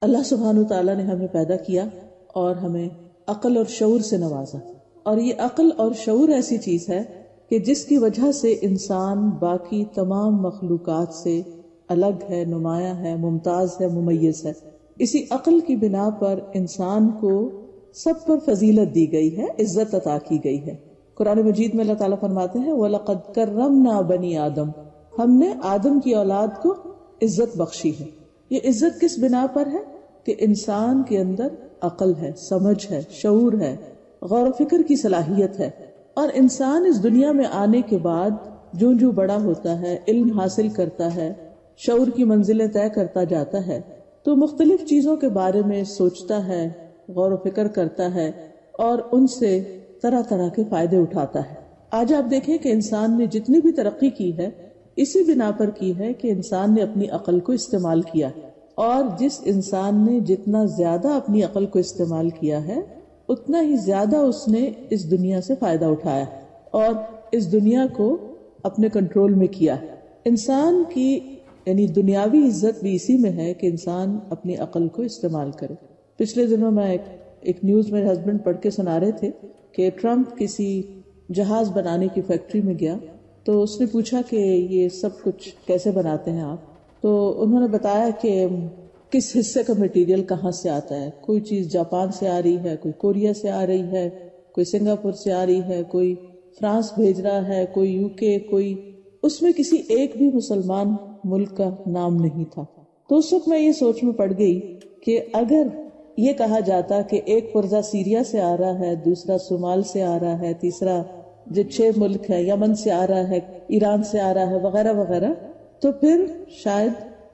اللہ سبحانہ تعالیٰ نے ہمیں پیدا کیا اور ہمیں عقل اور شعور سے نوازا، اور یہ عقل اور شعور ایسی چیز ہے کہ جس کی وجہ سے انسان باقی تمام مخلوقات سے الگ ہے، نمایاں ہے، ممتاز ہے، ممیز ہے۔ اسی عقل کی بنا پر انسان کو سب پر فضیلت دی گئی ہے، عزت عطا کی گئی ہے۔ قرآن مجید میں اللہ تعالیٰ فرماتے ہیں وَلَقَدْ كَرَّمْنَا بَنِي آدم، ہم نے آدم کی اولاد کو عزت بخشی ہے۔ یہ عزت کس بنا پر ہے؟ کہ انسان کے اندر عقل ہے، سمجھ ہے، شعور ہے، غور و فکر کی صلاحیت ہے، اور انسان اس دنیا میں آنے کے بعد جو جو بڑا ہوتا ہے، علم حاصل کرتا ہے، شعور کی منزلیں طے کرتا جاتا ہے، تو مختلف چیزوں کے بارے میں سوچتا ہے، غور و فکر کرتا ہے، اور ان سے طرح طرح کے فائدے اٹھاتا ہے۔ آج آپ دیکھیں کہ انسان نے جتنی بھی ترقی کی ہے اسی بنا پر کی ہے کہ انسان نے اپنی عقل کو استعمال کیا، اور جس انسان نے جتنا زیادہ اپنی عقل کو استعمال کیا ہے اتنا ہی زیادہ اس نے اس دنیا سے فائدہ اٹھایا اور اس دنیا کو اپنے کنٹرول میں کیا۔ انسان کی یعنی دنیاوی عزت بھی اسی میں ہے کہ انسان اپنی عقل کو استعمال کرے۔ پچھلے دنوں میں ایک نیوز میرے ہسبینڈ پڑھ کے سنا رہے تھے کہ ٹرمپ کسی جہاز بنانے کی فیکٹری میں گیا، تو اس نے پوچھا کہ یہ سب کچھ کیسے بناتے ہیں آپ؟ تو انہوں نے بتایا کہ کس حصے کا مٹیریل کہاں سے آتا ہے، کوئی چیز جاپان سے آ رہی ہے، کوئی کوریا سے آ رہی ہے، کوئی سنگاپور سے آ رہی ہے، کوئی فرانس بھیج رہا ہے، کوئی UK، کوئی اس میں کسی ایک بھی مسلمان ملک کا نام نہیں تھا۔ تو اس وقت میں یہ سوچ میں پڑ گئی کہ اگر یہ کہا جاتا کہ ایک پرزہ سیریا سے آ رہا ہے، دوسرا صومال سے آ رہا ہے، تیسرا جو 6 ملک ہے، یمن سے آ رہا ہے، ایران سے آ رہا ہے، وغیرہ وغیرہ، تو پھر شاید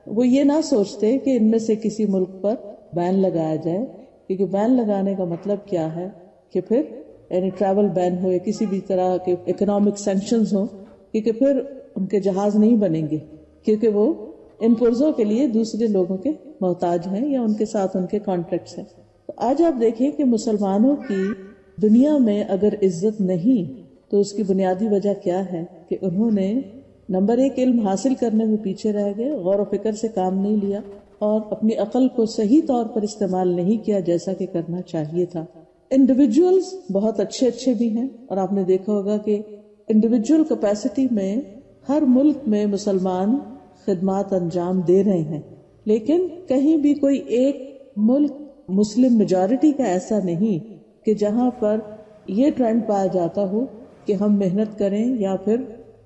وہ یہ نہ سوچتے کہ ان میں سے کسی ملک پر بین لگایا جائے، کیونکہ بین لگانے کا مطلب کیا ہے کہ پھر یعنی ٹریول بین ہو یا کسی بھی طرح کے اکنامک سینکشنز ہو، کیونکہ پھر ان کے جہاز نہیں بنیں گے، کیونکہ وہ ان پرزوں کے لیے دوسرے لوگوں کے محتاج ہیں یا ان کے ساتھ ان کے کانٹریکٹس ہیں۔ تو آج آپ دیکھیں کہ مسلمانوں کی دنیا میں اگر عزت نہیں تو اس کی بنیادی وجہ کیا ہے کہ انہوں نے نمبر 1 علم حاصل کرنے میں پیچھے رہ گئے، غور و فکر سے کام نہیں لیا، اور اپنی عقل کو صحیح طور پر استعمال نہیں کیا جیسا کہ کرنا چاہیے تھا۔ انڈیویجولز بہت اچھے بھی ہیں، اور آپ نے دیکھا ہوگا کہ انڈیویجول کیپیسٹی میں ہر ملک میں مسلمان خدمات انجام دے رہے ہیں، لیکن کہیں بھی کوئی ایک ملک مسلم میجورٹی کا ایسا نہیں کہ جہاں پر یہ ٹرینڈ پایا جاتا ہو کہ ہم محنت کریں یا پھر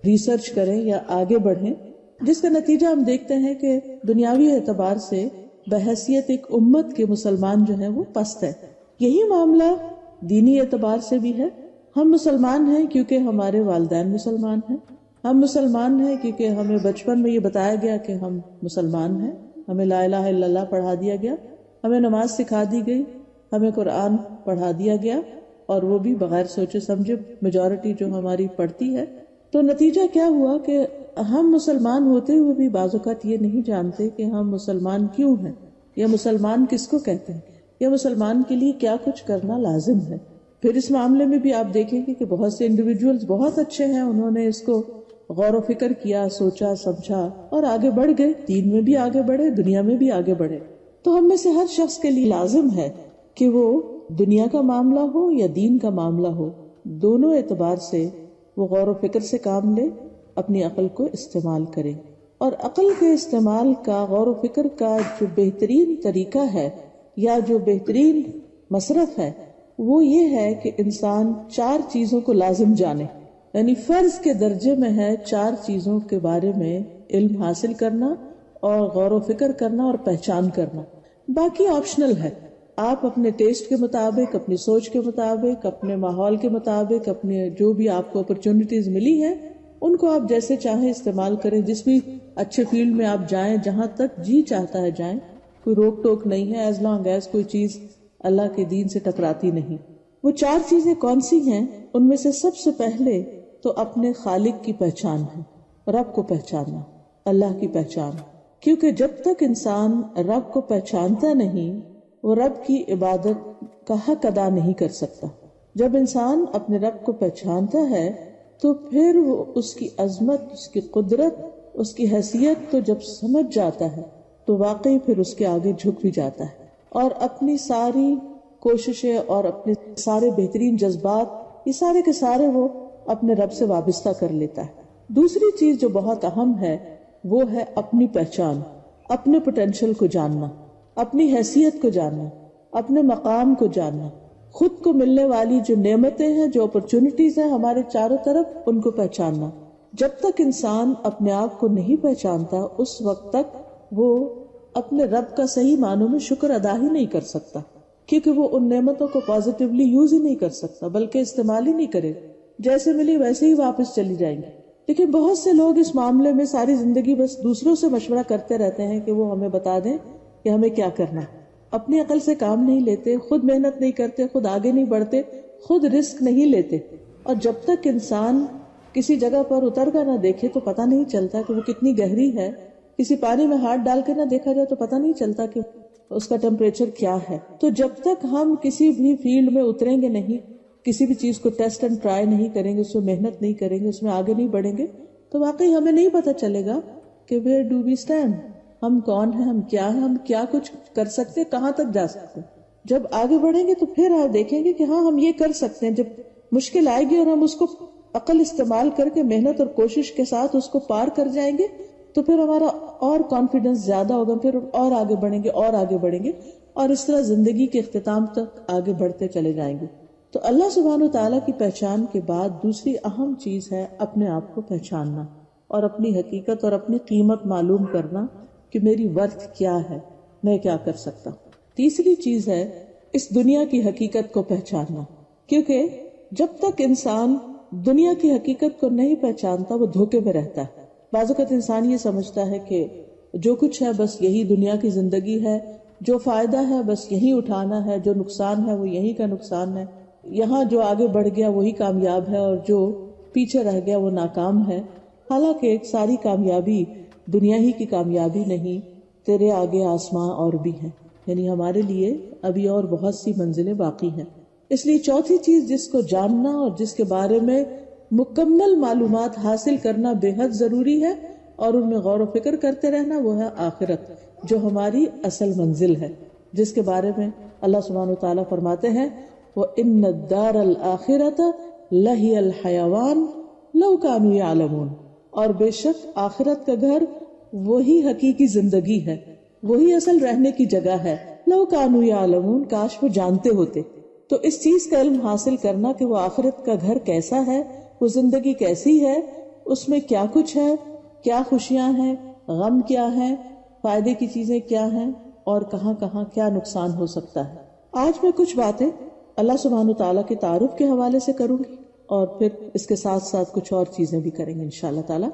ریسرچ کریں یا آگے بڑھیں، جس کا نتیجہ ہم دیکھتے ہیں کہ دنیاوی اعتبار سے بحیثیت ایک امت کے مسلمان جو ہیں وہ پست ہے۔ یہی معاملہ دینی اعتبار سے بھی ہے۔ ہم مسلمان ہیں کیونکہ ہمارے والدین مسلمان ہیں، ہم مسلمان ہیں کیونکہ ہمیں بچپن میں یہ بتایا گیا کہ ہم مسلمان ہیں، ہمیں لا الہ الا اللہ پڑھا دیا گیا، ہمیں نماز سکھا دی گئی، ہمیں قرآن پڑھا دیا گیا، اور وہ بھی بغیر سوچے سمجھے میجورٹی جو ہماری پڑھتی ہے۔ تو نتیجہ کیا ہوا کہ ہم مسلمان ہوتے ہوئے بھی بعض اوقات یہ نہیں جانتے کہ ہم مسلمان کیوں ہیں، یا مسلمان کس کو کہتے ہیں، یا مسلمان کے لیے کیا کچھ کرنا لازم ہے۔ پھر اس معاملے میں بھی آپ دیکھیں گے کہ بہت سے انڈیویجولز بہت اچھے ہیں، انہوں نے اس کو غور و فکر کیا، سوچا سمجھا اور آگے بڑھ گئے، دین میں بھی آگے بڑھے، دنیا میں بھی آگے بڑھے۔ تو ہم میں سے ہر شخص کے لیے لازم ہے کہ وہ دنیا کا معاملہ ہو یا دین کا معاملہ ہو، دونوں اعتبار سے وہ غور و فکر سے کام لے، اپنی عقل کو استعمال کرے۔ اور عقل کے استعمال کا، غور و فکر کا جو بہترین طریقہ ہے یا جو بہترین مصرف ہے وہ یہ ہے کہ انسان 4 چیزوں کو لازم جانے، یعنی فرض کے درجے میں ہے 4 چیزوں کے بارے میں علم حاصل کرنا اور غور و فکر کرنا اور پہچان کرنا، باقی آپشنل ہے۔ آپ اپنے ٹیسٹ کے مطابق، اپنی سوچ کے مطابق، اپنے ماحول کے مطابق، اپنے جو بھی آپ کو اپرچونٹیز ملی ہیں ان کو آپ جیسے چاہیں استعمال کریں، جس بھی اچھے فیلڈ میں آپ جائیں، جہاں تک جی چاہتا ہے جائیں، کوئی روک ٹوک نہیں ہے، ایز لانگ ایز کوئی چیز اللہ کے دین سے ٹکراتی نہیں۔ وہ 4 چیزیں کون سی ہیں؟ ان میں سے سب سے پہلے تو اپنے خالق کی پہچان ہے، رب کو پہچاننا، اللہ کی پہچان، کیونکہ جب تک انسان رب کو پہچانتا نہیں وہ رب کی عبادت کا حق ادا نہیں کر سکتا۔ جب انسان اپنے رب کو پہچانتا ہے تو پھر وہ اس کی عظمت، اس کی قدرت، اس کی حیثیت تو جب سمجھ جاتا ہے تو واقعی پھر اس کے آگے جھک بھی جاتا ہے اور اپنی ساری کوششیں اور اپنے سارے بہترین جذبات یہ سارے کے سارے وہ اپنے رب سے وابستہ کر لیتا ہے. دوسری چیز جو بہت اہم ہے وہ ہے اپنی پہچان، اپنے پوٹینشل کو جاننا، اپنی حیثیت کو جاننا، اپنے مقام کو جاننا، خود کو ملنے والی جو نعمتیں ہیں، جو اپرچونٹیز ہیں ہمارے چاروں طرف، ان کو پہچاننا. جب تک انسان اپنے آپ کو نہیں پہچانتا اس وقت تک وہ اپنے رب کا صحیح معنوں میں شکر ادا ہی نہیں کر سکتا، کیونکہ وہ ان نعمتوں کو پازیٹیولی یوز ہی نہیں کر سکتا بلکہ استعمال ہی نہیں کرے. جیسے ملی ویسے ہی واپس چلی جائیں گے. لیکن بہت سے لوگ اس معاملے میں ساری زندگی بس دوسروں سے مشورہ کرتے رہتے ہیں کہ وہ ہمیں بتا دیں کہ ہمیں کیا کرنا ہے. اپنی عقل سے کام نہیں لیتے، خود محنت نہیں کرتے، خود آگے نہیں بڑھتے، خود رسک نہیں لیتے. اور جب تک انسان کسی جگہ پر اتر کر نہ دیکھے تو پتہ نہیں چلتا کہ وہ کتنی گہری ہے. کسی پانی میں ہاتھ ڈال کے نہ دیکھا جائے تو پتہ نہیں چلتا کہ اس کا ٹیمپریچر کیا ہے. تو جب تک ہم کسی بھی فیلڈ میں اتریں گے نہیں، کسی بھی چیز کو ٹیسٹ اینڈ ٹرائی نہیں کریں گے، اس میں محنت نہیں کریں گے، اس میں آگے نہیں بڑھیں گے، تو واقعی ہمیں نہیں پتہ چلے گا کہ where do we stand، ہم کون ہیں، ہم کیا ہیں، ہم کیا کچھ کر سکتے ہیں، کہاں تک جا سکتے ہیں. جب آگے بڑھیں گے تو پھر آپ دیکھیں گے کہ ہاں ہم یہ کر سکتے ہیں. جب مشکل آئے گی اور ہم اس کو عقل استعمال کر کے محنت اور کوشش کے ساتھ اس کو پار کر جائیں گے تو پھر ہمارا اور کانفیڈنس زیادہ ہوگا، پھر اور آگے بڑھیں گے اور آگے بڑھیں گے اور اس طرح زندگی کے اختتام تک آگے بڑھتے چلے جائیں گے. تو اللہ سبحانہ و تعالیٰ کی پہچان کے بعد دوسری اہم چیز ہے اپنے آپ کو پہچاننا اور اپنی حقیقت اور اپنی قیمت معلوم کرنا کہ میری ورتھ کیا ہے، میں کیا کر سکتا ہوں. تیسری چیز ہے اس دنیا کی حقیقت کو پہچاننا، کیونکہ جب تک انسان دنیا کی حقیقت کو نہیں پہچانتا وہ دھوکے میں رہتا ہے. بعض اوقات انسان یہ سمجھتا ہے کہ جو کچھ ہے بس یہی دنیا کی زندگی ہے، جو فائدہ ہے بس یہی اٹھانا ہے، جو نقصان ہے وہ یہی کا نقصان ہے، یہاں جو آگے بڑھ گیا وہی کامیاب ہے اور جو پیچھے رہ گیا وہ ناکام ہے. حالانکہ ایک ساری کامیابی دنیا ہی کی کامیابی نہیں، تیرے آگے آسماں اور بھی ہیں، یعنی ہمارے لیے ابھی اور بہت سی منزلیں باقی ہیں. اس لیے چوتھی چیز جس کو جاننا اور جس کے بارے میں مکمل معلومات حاصل کرنا بے حد ضروری ہے اور ان میں غور و فکر کرتے رہنا، وہ ہے آخرت، جو ہماری اصل منزل ہے، جس کے بارے میں اللہ سبحانہ وتعالیٰ فرماتے ہیں وَإِنَّ الدَّارَ الْآخِرَةَ لَهِيَ الْحَيَوَانُ لَوْ كَانُوا يَعْلَمُونَ، اور بے شک آخرت کا گھر وہی حقیقی زندگی ہے، وہی اصل رہنے کی جگہ ہے. لَوْ كَانُوا يَعْلَمُونَ، کاش وہ جانتے ہوتے. تو اس چیز کا علم حاصل کرنا کہ وہ آخرت کا گھر کیسا ہے، وہ زندگی کیسی ہے، اس میں کیا کچھ ہے، کیا خوشیاں ہیں، غم کیا ہے، فائدے کی چیزیں کیا ہیں اور کہاں کہاں کیا نقصان ہو سکتا ہے. آج میں کچھ باتیں اللہ سبحانہ تعالیٰ کے تعارف کے حوالے سے کروں گی اور پھر اس کے ساتھ ساتھ کچھ اور چیزیں بھی کریں گے انشاءاللہ تعالیٰ.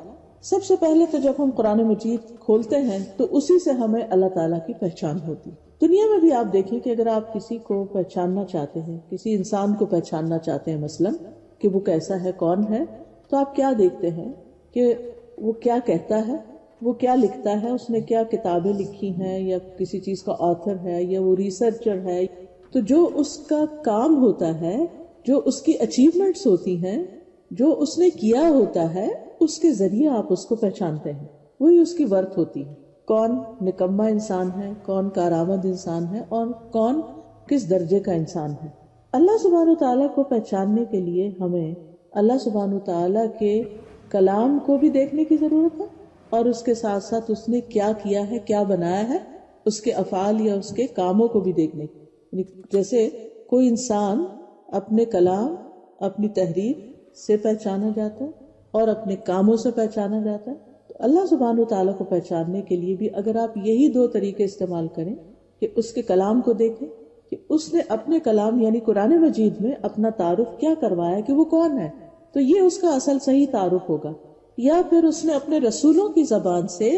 سب سے پہلے تو جب ہم قرآن مجید کھولتے ہیں تو اسی سے ہمیں اللہ تعالیٰ کی پہچان ہوتی. دنیا میں بھی آپ دیکھیں کہ اگر آپ کسی کو پہچاننا چاہتے ہیں، کسی انسان کو پہچاننا چاہتے ہیں مثلاً کہ وہ کیسا ہے، کون ہے، تو آپ کیا دیکھتے ہیں کہ وہ کیا کہتا ہے، وہ کیا لکھتا ہے، اس نے کیا کتابیں لکھی ہیں، یا کسی چیز کا آتھر ہے یا وہ ریسرچر ہے. تو جو اس کا کام ہوتا ہے، جو اس کی اچیومنٹس ہوتی ہیں، جو اس نے کیا ہوتا ہے، اس کے ذریعے آپ اس کو پہچانتے ہیں، وہی اس کی ورتھ ہوتی ہے. کون نکما انسان ہے، کون کارآمد انسان ہے اور کون کس درجے کا انسان ہے. اللہ سبحانہ تعالیٰ کو پہچاننے کے لیے ہمیں اللہ سبحانہ تعالیٰ کے کلام کو بھی دیکھنے کی ضرورت ہے اور اس کے ساتھ ساتھ اس نے کیا کیا ہے، کیا بنایا ہے، اس کے افعال یا اس کے کاموں کو بھی دیکھنے کی. جیسے کوئی انسان اپنے کلام، اپنی تحریر سے پہچانا جاتا ہے اور اپنے کاموں سے پہچانا جاتا ہے. تو اللہ سبحانہ و تعالیٰ کو پہچاننے کے لیے بھی اگر آپ یہی دو طریقے استعمال کریں کہ اس کے کلام کو دیکھیں کہ اس نے اپنے کلام یعنی قرآن مجید میں اپنا تعارف کیا کروایا کہ وہ کون ہے، تو یہ اس کا اصل صحیح تعارف ہوگا. یا پھر اس نے اپنے رسولوں کی زبان سے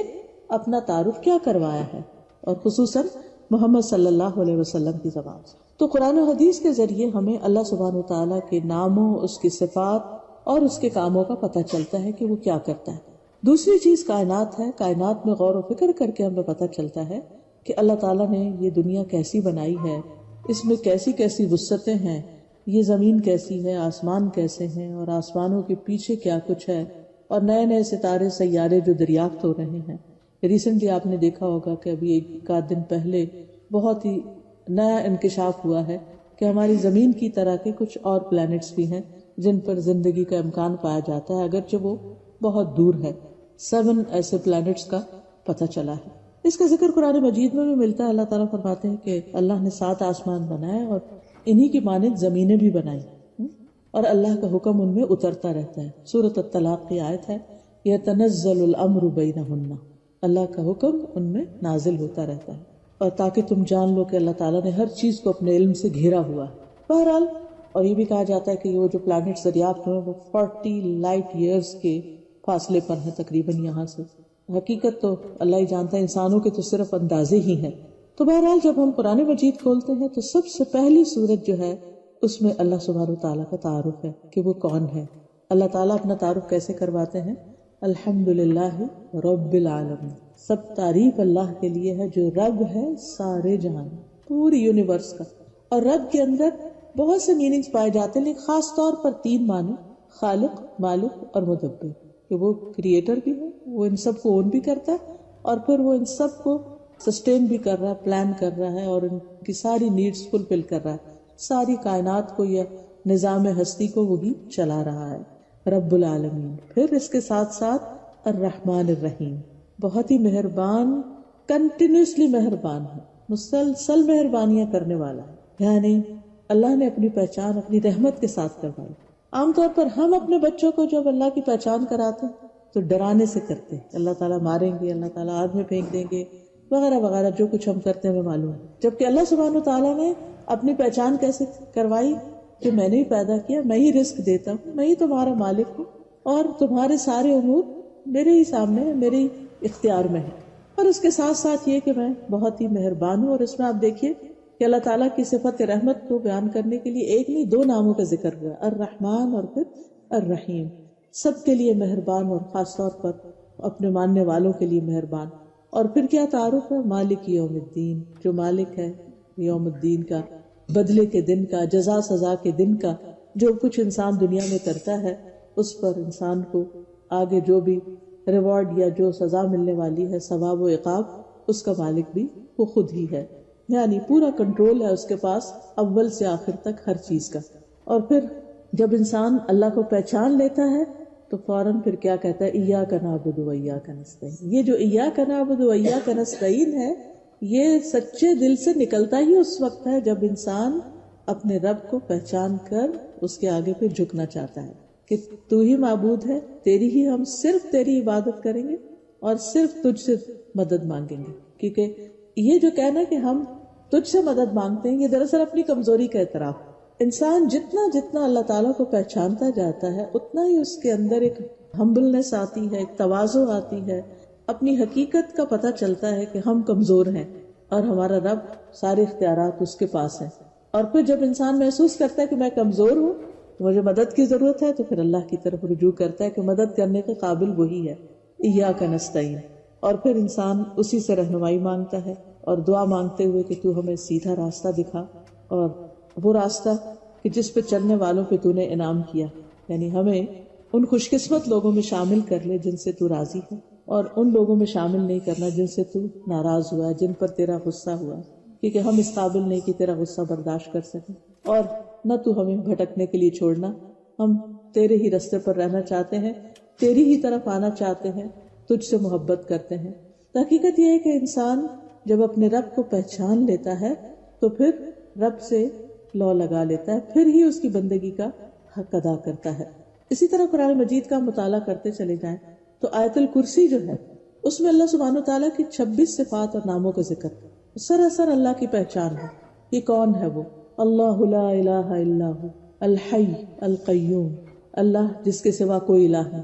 اپنا تعارف کیا کروایا ہے، اور خصوصاً محمد صلی اللہ علیہ وسلم کی زبان سے. تو قرآن و حدیث کے ذریعے ہمیں اللہ سبحانہ وتعالیٰ کے ناموں، اس کی صفات اور اس کے کاموں کا پتہ چلتا ہے کہ وہ کیا کرتا ہے. دوسری چیز کائنات ہے. کائنات میں غور و فکر کر کے ہمیں پتہ چلتا ہے کہ اللہ تعالیٰ نے یہ دنیا کیسی بنائی ہے، اس میں کیسی کیسی وسعتیں ہیں، یہ زمین کیسی ہے، آسمان کیسے ہیں اور آسمانوں کے پیچھے کیا کچھ ہے، اور نئے نئے ستارے سیارے جو دریافت ہو رہے ہیں. ریسنٹلی آپ نے دیکھا ہوگا کہ ابھی ایک آدھ دن پہلے بہت ہی نیا انکشاف ہوا ہے کہ ہماری زمین کی طرح کے کچھ اور پلانٹس بھی ہیں جن پر زندگی کا امکان پایا جاتا ہے، اگرچہ وہ بہت دور ہے۔ 7 ایسے پلانٹس کا پتہ چلا ہے۔ اس کا ذکر قرآن مجید میں بھی ملتا ہے۔ اللہ تعالیٰ فرماتے ہیں کہ اللہ نے 7 آسمان بنائے اور انہی کی مانند زمینیں بھی بنائی، اور اللہ کا حکم ان میں اترتا رہتا ہے۔ سورۃ الطلاق کی آیت ہے، یتنزل الامر بینہن، اللہ کا حکم ان میں نازل ہوتا رہتا ہے، اور تاکہ تم جان لو کہ اللہ تعالیٰ نے ہر چیز کو اپنے علم سے گھیرا ہوا ہے۔ بہرحال، اور یہ بھی کہا جاتا ہے کہ وہ جو پلانٹس دریافت ہوئے وہ 40 لائٹ ایئرز کے فاصلے پر ہیں تقریباً یہاں سے۔ حقیقت تو اللہ ہی جانتا ہے، انسانوں کے تو صرف اندازے ہی ہیں۔ تو بہرحال جب ہم قرآن مجید کھولتے ہیں تو سب سے پہلی سورت جو ہے اس میں اللہ سبحانہ وتعالیٰ کا تعارف ہے کہ وہ کون ہے۔ اللہ تعالیٰ اپنا تعارف کیسے کرواتے ہیں؟ الحمدللہ رب العالمین، سب تعریف اللہ کے لیے ہے جو رب ہے سارے جہان، پوری یونیورس کا۔ اور رب کے اندر بہت سے میننگز پائے جاتے ہیں، لیکن خاص طور پر 3 معنی، خالق، مالک اور مدبر، کہ وہ کریٹر بھی ہے، وہ ان سب کو اون بھی کرتا ہے، اور پھر وہ ان سب کو سسٹین بھی کر رہا ہے، پلان کر رہا ہے، اور ان کی ساری نیڈز فلفل کر رہا ہے، ساری کائنات کو یا نظام ہستی کو وہی چلا رہا ہے، رب العالمین۔ پھر اس کے ساتھ ساتھ الرحمن الرحیم، بہت ہی مہربان، کنٹینیوسلی مہربان ہے، مسلسل مہربانیاں کرنے والا ہے۔ یعنی اللہ نے اپنی پہچان اپنی رحمت کے ساتھ کروائی۔ عام طور پر ہم اپنے بچوں کو جب اللہ کی پہچان کراتے ہیں تو ڈرانے سے کرتے ہیں، اللہ تعالیٰ ماریں گے، اللہ تعالیٰ آگ میں پھینک دیں گے، وغیرہ وغیرہ، جو کچھ ہم کرتے ہیں ہمیں معلوم ہے۔ جبکہ اللہ سبحانہ وتعالیٰ نے اپنی پہچان کیسے کروائی کہ میں نے ہی پیدا کیا، میں ہی رزق دیتا ہوں، میں ہی تمہارا مالک ہوں، اور تمہارے سارے امور میرے ہی سامنے ہیں، میرے ہی اختیار میں ہے۔ اور اس کے ساتھ ساتھ یہ کہ میں بہت ہی مہربان ہوں۔ اور اس میں آپ دیکھیے کہ اللہ تعالیٰ کی صفت رحمت کو بیان کرنے کے لیے ایک نہیں 2 ناموں کا ذکر ہوا، الرحمن اور پھر الرحیم، سب کے لیے مہربان، اور خاص طور پر اپنے ماننے والوں کے لیے مہربان۔ اور پھر کیا تعارف ہے؟ مالک یوم الدین، جو مالک ہے یوم الدین کا، بدلے کے دن کا، جزا سزا کے دن کا، جو کچھ انسان دنیا میں کرتا ہے اس پر انسان کو آگے جو بھی ریوارڈ یا جو سزا ملنے والی ہے، ثواب و عقاب، اس کا مالک بھی وہ خود ہی ہے۔ یعنی پورا کنٹرول ہے اس کے پاس اول سے آخر تک ہر چیز کا۔ اور پھر جب انسان اللہ کو پہچان لیتا ہے تو فوراً پھر کیا کہتا ہے؟ ایاک نعبد و ایاک نستعین۔ یہ جو ایاک نعبد و ایاک نستعین ہے، یہ سچے دل سے نکلتا ہی اس وقت ہے جب انسان اپنے رب کو پہچان کر اس کے آگے پہ جھکنا چاہتا ہے کہ تو ہی معبود ہے، تیری ہی ہم صرف تیری عبادت کریں گے اور صرف تجھ سے مدد مانگیں گے۔ کیونکہ یہ جو کہنا کہ ہم تجھ سے مدد مانگتے ہیں، یہ دراصل اپنی کمزوری کا اعتراف۔ انسان جتنا اللہ تعالیٰ کو پہچانتا جاتا ہے اتنا ہی اس کے اندر ایک ہمبلنس آتی ہے، ایک تواضع آتی ہے، اپنی حقیقت کا پتہ چلتا ہے کہ ہم کمزور ہیں اور ہمارا رب سارے اختیارات اس کے پاس ہیں۔ اور پھر جب انسان محسوس کرتا ہے کہ میں کمزور ہوں، مجھے مدد کی ضرورت ہے، تو پھر اللہ کی طرف رجوع کرتا ہے کہ مدد کرنے کے قابل وہی ہے، ایاک نستعین۔ اور پھر انسان اسی سے رہنمائی مانگتا ہے اور دعا مانگتے ہوئے کہ تو ہمیں سیدھا راستہ دکھا، اور وہ راستہ کہ جس پہ چلنے والوں پہ تو نے انعام کیا، یعنی ہمیں ان خوش قسمت لوگوں میں شامل کر لے جن سے تو راضی ہے، اور ان لوگوں میں شامل نہیں کرنا جن سے تو ناراض ہوا، جن پر تیرا غصہ ہوا، کیونکہ ہم اس قابل نہیں کہ تیرا غصہ برداشت کر سکیں، اور نہ تو ہمیں بھٹکنے کے لیے چھوڑنا۔ ہم تیرے ہی راستے پر رہنا چاہتے ہیں، تیری ہی طرف آنا چاہتے ہیں، تجھ سے محبت کرتے ہیں۔ حقیقت یہ ہے کہ انسان جب اپنے رب کو پہچان لیتا ہے تو پھر رب سے لو لگا لیتا ہے، پھر ہی اس کی بندگی کا حق ادا کرتا ہے۔ اسی طرح قرآن مجید کا مطالعہ کرتے چلے جائیں تو آیت الکرسی جو ہے اس میں اللہ سبحانہ وتعالیٰ کی 26 صفات اور ناموں کا ذکر ہے، سراسر اللہ کی پہچان ہے۔ یہ کون ہے؟ وہ اللہ لا الہ الا ہو الحی القیوم، اللہ جس کے سوا کوئی الہ نہیں،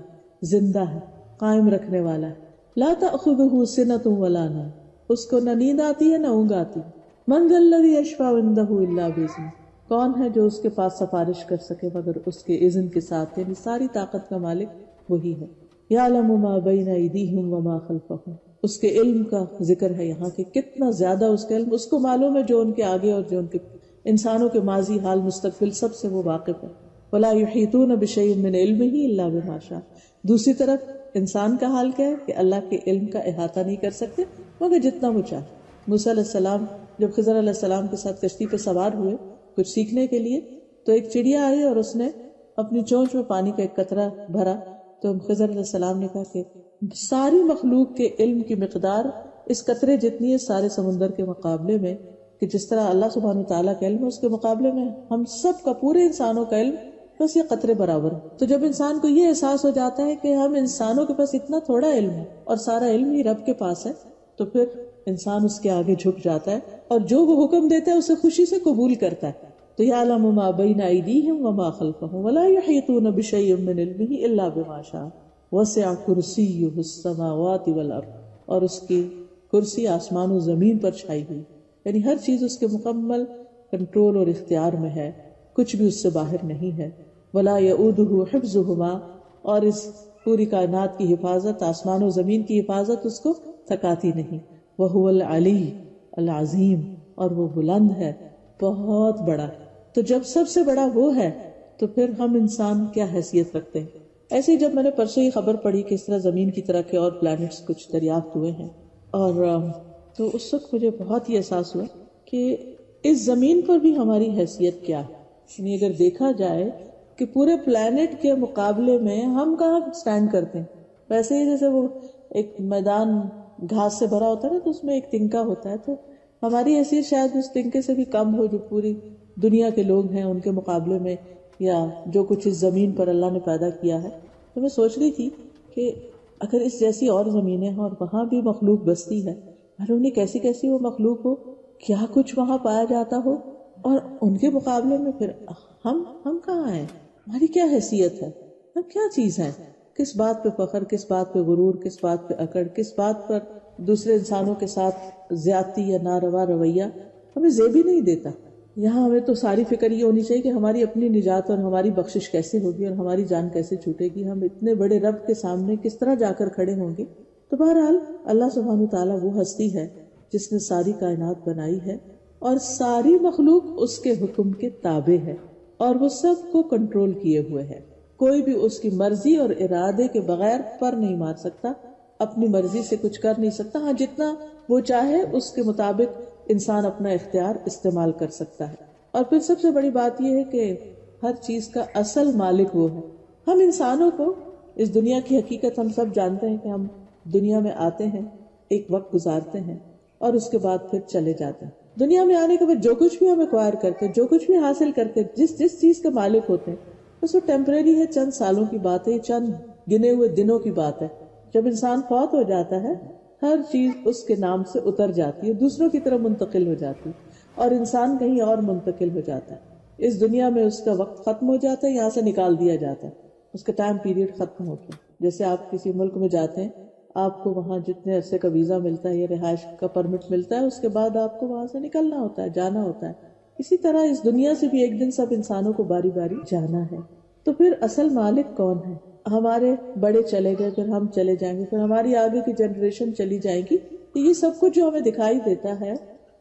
زندہ ہے، قائم رکھنے والا ہے، لا تأخذہ سنۃ ولا نوم، اس کو نہ نیند آتی ہے نہ اونگ آتی۔ من ذا الذی یشفع عندہ الا بإذنہ، کون ہے جو اس کے پاس سفارش کر سکے مگر اس کے اذن کے ساتھ، یعنی ساری طاقت کا مالک وہی ہے۔ یعلم ما بین ایدیہم وما خلفہم، اس کے علم کا ذکر ہے یہاں کہ کتنا زیادہ اس کا علم، اس کو معلوم ہے جو ان کے آگے اور جو ان کے انسانوں کے ماضی حال مستقبل سب سے وہ واقف ہے۔ ولا یحیطون بشیء من علمہ الا بما شاء، دوسری طرف انسان کا حال کیا ہے کہ اللہ کے علم کا احاطہ نہیں کر سکتے مگر جتنا وہ چاہے۔ موسیٰ علیہ السلام جب خضر علیہ السلام کے ساتھ کشتی پہ سوار ہوئے کچھ سیکھنے کے لیے، تو ایک چڑیا آئی اور اس نے اپنی چونچ میں پانی کا ایک قطرہ بھرا، تو خضر علیہ السلام نے کہا کہ ساری مخلوق کے علم کی مقدار اس قطرے جتنی ہے سارے سمندر کے مقابلے میں، کہ جس طرح اللہ سبحانہ تعالیٰ کا علم ہے اس کے مقابلے میں ہم سب کا، پورے انسانوں کا علم بس یہ قطرے برابر ہے۔ تو جب انسان کو یہ احساس ہو جاتا ہے کہ ہم انسانوں کے پاس اتنا تھوڑا علم ہے اور سارا علم ہی رب کے پاس ہے، تو پھر انسان اس کے آگے جھک جاتا ہے اور جو وہ حکم دیتا ہے اسے خوشی سے قبول کرتا ہے۔ تو یعلم ما بین ایدیہم وما خلفہم ولا یحیطون بشیء من علمہ الا بما شاء وسع کرسیہ السماوات والارض، اور اس کی کرسی آسمان و زمین پر چھائی ہوئی، یعنی ہر چیز اس کے مکمل کنٹرول اور اختیار میں ہے، کچھ بھی اس سے باہر نہیں ہے۔ ولا یؤودہ حفظہما، اور اس پوری کائنات کی حفاظت، آسمان و زمین کی حفاظت اس کو تھکاتی نہیں۔ وہو العلی العظیم، اور وہ بلند ہے، بہت بڑا۔ تو جب سب سے بڑا وہ ہے تو پھر ہم انسان کیا حیثیت رکھتے ہیں؟ ایسے ہی جب میں نے پرسوں یہ خبر پڑھی کہ اس طرح زمین کی طرح کے اور پلانٹس کچھ دریافت ہوئے ہیں، اور تو اس وقت مجھے بہت ہی احساس ہوا کہ اس زمین پر بھی ہماری حیثیت کیا ہے۔ یعنی اگر دیکھا جائے کہ پورے پلانٹ کے مقابلے میں ہم کہاں سٹینڈ کرتے ہیں، ویسے ہی جیسے وہ ایک میدان گھاس سے بھرا ہوتا ہے نا، تو اس میں ایک تنکا ہوتا ہے، تو ہماری حیثیت شاید اس تنکے سے بھی کم ہو جو پوری دنیا کے لوگ ہیں ان کے مقابلے میں، یا جو کچھ اس زمین پر اللہ نے پیدا کیا ہے۔ تو میں سوچ رہی تھی کہ اگر اس جیسی اور زمینیں ہیں اور وہاں بھی مخلوق بستی ہے، معلوم نہیں کیسی کیسی وہ مخلوق ہو، کیا کچھ وہاں پایا جاتا ہو، اور ان کے مقابلے میں پھر ہم کہاں ہیں؟ ہماری کیا حیثیت ہے؟ ہم کیا چیز ہیں؟ کس بات پہ فخر، کس بات پہ غرور، کس بات پہ اکڑ، کس بات پر دوسرے انسانوں کے ساتھ زیادتی یا ناروا رویہ ہمیں زیب ہی نہیں دیتا۔ یہاں ہمیں تو ساری فکر یہ ہونی چاہیے کہ ہماری اپنی نجات اور ہماری بخشش کیسے ہوگی اور ہماری جان کیسے چھوٹے گی، ہم اتنے بڑے رب کے سامنے کس طرح جا کر کھڑے ہوں گے۔ تو بہرحال اللہ سبحانہ تعالیٰ وہ ہستی ہے جس نے ساری کائنات بنائی ہے اور ساری مخلوق اس کے حکم کے تابع ہے، اور وہ سب کو کنٹرول کیے ہوئے ہے۔ کوئی بھی اس کی مرضی اور ارادے کے بغیر پر نہیں مار سکتا، اپنی مرضی سے کچھ کر نہیں سکتا۔ ہاں جتنا وہ چاہے اس کے مطابق انسان اپنا اختیار استعمال کر سکتا ہے۔ اور پھر سب سے بڑی بات یہ ہے کہ ہر چیز کا اصل مالک وہ ہے۔ ہم انسانوں کو اس دنیا کی حقیقت ہم سب جانتے ہیں کہ ہم دنیا میں آتے ہیں، ایک وقت گزارتے ہیں اور اس کے بعد پھر چلے جاتے ہیں۔ دنیا میں آنے کے بعد جو کچھ بھی ہم ایکوائر کرتے ہیں، جو کچھ بھی حاصل کرتے ہیں، جس چیز کے مالک ہوتے ہیں، بس وہ ٹیمپریری ہے، چند سالوں کی بات ہے، چند گنے ہوئے دنوں کی بات ہے۔ جب انسان فوت ہو جاتا ہے ہر چیز اس کے نام سے اتر جاتی ہے، دوسروں کی طرف منتقل ہو جاتی ہے، اور انسان کہیں اور منتقل ہو جاتا ہے۔ اس دنیا میں اس کا وقت ختم ہو جاتا ہے، یہاں سے نکال دیا جاتا ہے، اس کا ٹائم پیریڈ ختم ہو گیا۔ جیسے آپ کسی ملک میں جاتے ہیں، آپ کو وہاں جتنے عرصے کا ویزا ملتا ہے یا رہائش کا پرمٹ ملتا ہے، اس کے بعد آپ کو وہاں سے نکلنا ہوتا ہے، جانا ہوتا ہے۔ اسی طرح اس دنیا سے بھی ایک دن سب انسانوں کو باری باری جانا ہے۔ تو پھر اصل مالک کون ہے؟ ہمارے بڑے چلے گئے، پھر ہم چلے جائیں گے، پھر ہماری آگے کی جنریشن چلی جائے گی۔ تو یہ سب کچھ جو ہمیں دکھائی دیتا ہے،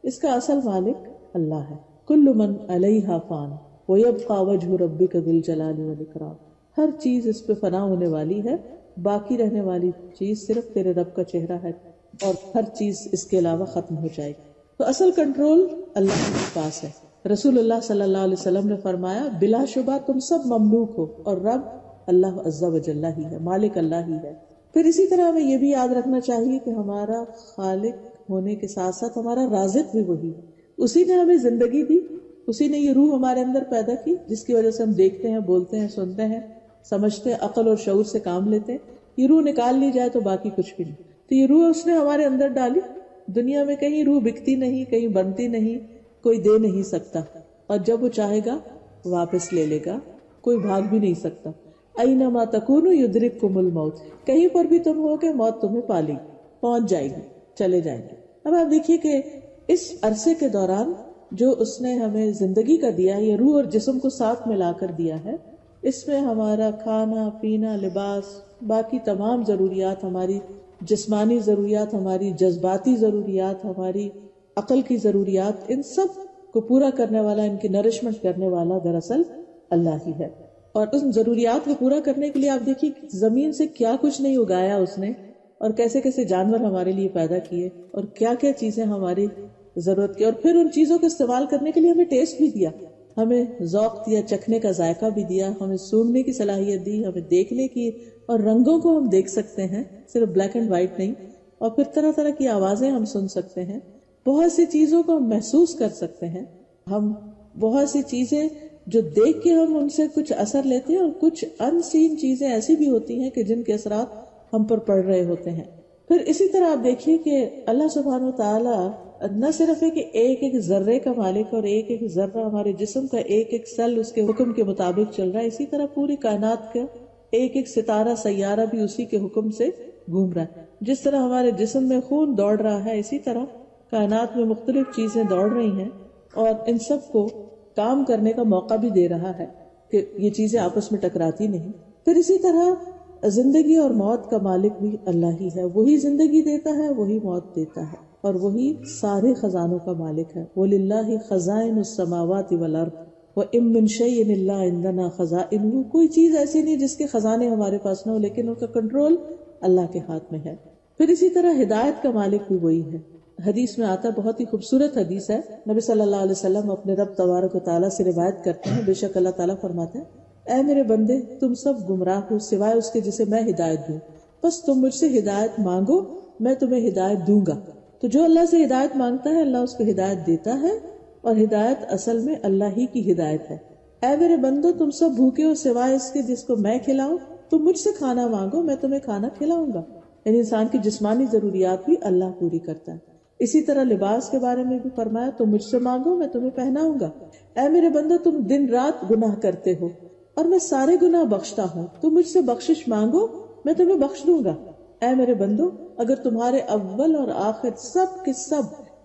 اس کا اصل مالک اللہ ہے۔ کل من علیہا فان ویبقى وجہ ربک ذو الجلال والاکرام، ہر چیز اس پہ فنا ہونے والی ہے، باقی رہنے والی چیز صرف تیرے رب کا چہرہ ہے، اور ہر چیز اس کے علاوہ ختم ہو جائے گی۔ تو اصل کنٹرول اللہ کے پاس ہے۔ رسول اللہ صلی اللہ علیہ وسلم نے فرمایا بلا شبہ تم سب مملوک ہو، اور رب اللہ عز و جل ہی ہے، مالک اللہ ہی ہے۔ پھر اسی طرح ہمیں یہ بھی یاد رکھنا چاہیے کہ ہمارا خالق ہونے کے ساتھ ساتھ ہمارا رازق بھی وہی ہے۔ اسی نے ہمیں زندگی دی، اسی نے یہ روح ہمارے اندر پیدا کی جس کی وجہ سے ہم دیکھتے ہیں، بولتے ہیں، سنتے ہیں، سمجھتے ہیں، عقل اور شعور سے کام لیتے ہیں۔ یہ روح نکال لی جائے تو باقی کچھ بھی نہیں۔ تو یہ روح اس نے ہمارے اندر ڈالی۔ دنیا میں کہیں روح بکتی نہیں، کہیں بنتی نہیں، کوئی دے نہیں سکتا، اور جب وہ چاہے گا واپس لے لے گا، کوئی بھاگ بھی نہیں سکتا۔ اینما تکونوا یدرککم الموت، کہیں پر بھی تم ہو کہ موت تمہیں پا لے گی، پہنچ جائے گی، چلے جائیں گے۔ اب آپ دیکھیے کہ اس عرصے کے دوران جو اس نے ہمیں زندگی کا دیا ہے، یہ روح اور جسم کو ساتھ ملا کر دیا ہے، اس میں ہمارا کھانا پینا، لباس، باقی تمام ضروریات، ہماری جسمانی ضروریات، ہماری جذباتی ضروریات، ہماری عقل کی ضروریات، ان سب کو پورا کرنے والا، ان کی نرشمنٹ کرنے والا دراصل اللہ ہی ہے۔ اور ان ضروریات کو پورا کرنے کے لیے آپ دیکھیے زمین سے کیا کچھ نہیں اگایا اس نے، اور کیسے کیسے جانور ہمارے لیے پیدا کیے، اور کیا کیا چیزیں ہماری ضرورت کی، اور پھر ان چیزوں کو استعمال کرنے کے لیے ہمیں ٹیسٹ بھی دیا، ہمیں ذوق دیا، چکھنے کا ذائقہ بھی دیا، ہمیں سونگنے کی صلاحیت دی، ہمیں دیکھنے کی، اور رنگوں کو ہم دیکھ سکتے ہیں، صرف بلیک اینڈ وائٹ نہیں، اور پھر طرح طرح کی آوازیں ہم سن سکتے ہیں، بہت سی چیزوں کو ہم محسوس کر سکتے ہیں، ہم بہت سی چیزیں جو دیکھ کے ہم ان سے کچھ اثر لیتے ہیں، اور کچھ ان سین چیزیں ایسی بھی ہوتی ہیں کہ جن کے اثرات ہم پر پڑ رہے ہوتے ہیں۔ پھر اسی طرح آپ دیکھیے کہ اللہ سبحانہ و تعالی نہ صرف ہے کہ ایک ایک ذرے کا مالک، اور ایک ایک ذرہ ہمارے جسم کا ایک ایک سیل اس کے حکم کے مطابق چل رہا ہے، اسی طرح پوری کائنات کا ایک ایک ستارہ سیارہ بھی اسی کے حکم سے گھوم رہا ہے۔ جس طرح ہمارے جسم میں خون دوڑ رہا ہے، اسی طرح کائنات میں مختلف چیزیں دوڑ رہی ہیں، اور ان سب کو کام کرنے کا موقع بھی دے رہا ہے کہ یہ چیزیں آپس میں ٹکراتی نہیں۔ پھر اسی طرح زندگی اور موت کا مالک بھی اللہ ہی ہے، وہی زندگی دیتا ہے، وہی موت دیتا ہے، اور وہی سارے خزانوں کا مالک ہے۔ وَلِلَّهِ خَزَائِنُ السَّمَاوَاتِ وَالْأَرْضِ وَإِن مِّن شَيْءٍ إِلَّا عِندَنَا خَزَائِنُهُ، کوئی چیز ایسی نہیں جس کے خزانے ہمارے پاس نہ ہو، لیکن ان کا کنٹرول اللہ کے ہاتھ میں ہے۔ پھر اسی طرح ہدایت کا مالک بھی وہی ہے۔ حدیث میں آتا، بہت ہی خوبصورت حدیث ہے، نبی صلی اللہ علیہ وسلم اپنے رب تبارک و تعالیٰ سے روایت کرتے ہیں، بے شک اللہ تعالیٰ فرماتے ہیں، اے میرے بندے، تم سب گمراہ ہو سوائے اس کے جسے میں ہدایت دوں، بس تم مجھ سے ہدایت مانگو، میں تمہیں ہدایت دوں گا۔ تو جو اللہ سے ہدایت مانگتا ہے، اللہ اس کو ہدایت دیتا ہے، اور ہدایت اصل میں اللہ ہی کی ہدایت ہے۔ اے میرے بندو، تم سب بھوکے ہو سوائے اس کے جس کو میں کھلاؤں، تم مجھ سے کھانا مانگو، میں تمہیں کھانا کھلاؤں گا۔ یعنی انسان کی جسمانی ضروریات بھی اللہ پوری کرتا ہے۔ اسی طرح لباس کے بارے میں بھی فرمایا، تم مجھ سے مانگو، میں تمہیں پہناؤں گا۔ اے میرے بندو، تم دن رات گناہ کرتے ہو، اور میں سارے گناہ بخشتا ہوں، تم مجھ سے بخشش مانگو، میں تمہیں بخش دوں گا۔ اے میرے بندو، اگر تمہارے اول اور آخر سب کے سب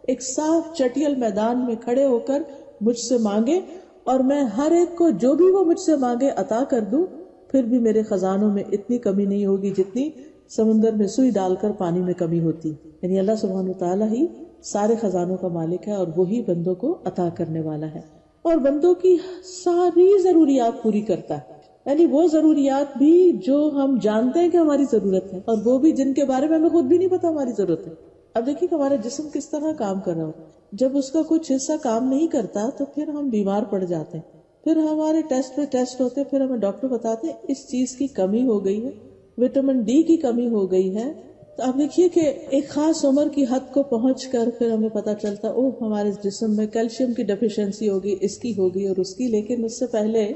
ایک صاف چٹیل میدان میں کھڑے ہو کر مجھ سے مانگے، اور میں ہر ایک کو جو بھی وہ مجھ سے مانگے عطا کر دوں، پھر بھی میرے خزانوں میں اتنی کمی نہیں ہوگی جتنی سمندر میں سوئی ڈال کر پانی میں کمی ہوتی۔ یعنی اللہ سبحانہ وتعالی ہی سارے خزانوں کا مالک ہے، اور وہی بندوں کو عطا کرنے والا ہے، اور بندوں کی ساری ضروریات پوری کرتا ہے۔ یعنی وہ ضروریات بھی جو ہم جانتے ہیں کہ ہماری ضرورت ہے، اور وہ بھی جن کے بارے میں ہمیں خود بھی نہیں پتا ہماری ضرورت ہے۔ اب دیکھیے کہ ہمارا جسم کس طرح کام کر رہا ہوتا ہے، جب اس کا کچھ حصہ کام نہیں کرتا تو پھر ہم بیمار پڑ جاتے ہیں، پھر ہمارے ٹیسٹ پہ ٹیسٹ ہوتے، پھر ہمیں ڈاکٹر بتاتے ہیں اس چیز کی کمی ہو گئی ہے، وٹامن ڈی کی کمی ہو گئی ہے۔ تو آپ دیکھیے کہ ایک خاص عمر کی حد کو پہنچ کر پھر ہمیں پتا چلتا، اوہ ہمارے جسم میں کیلشیم کی ڈیفیشنسی ہوگی، اس کی ہوگی اور اس کی، لیکن اس سے پہلے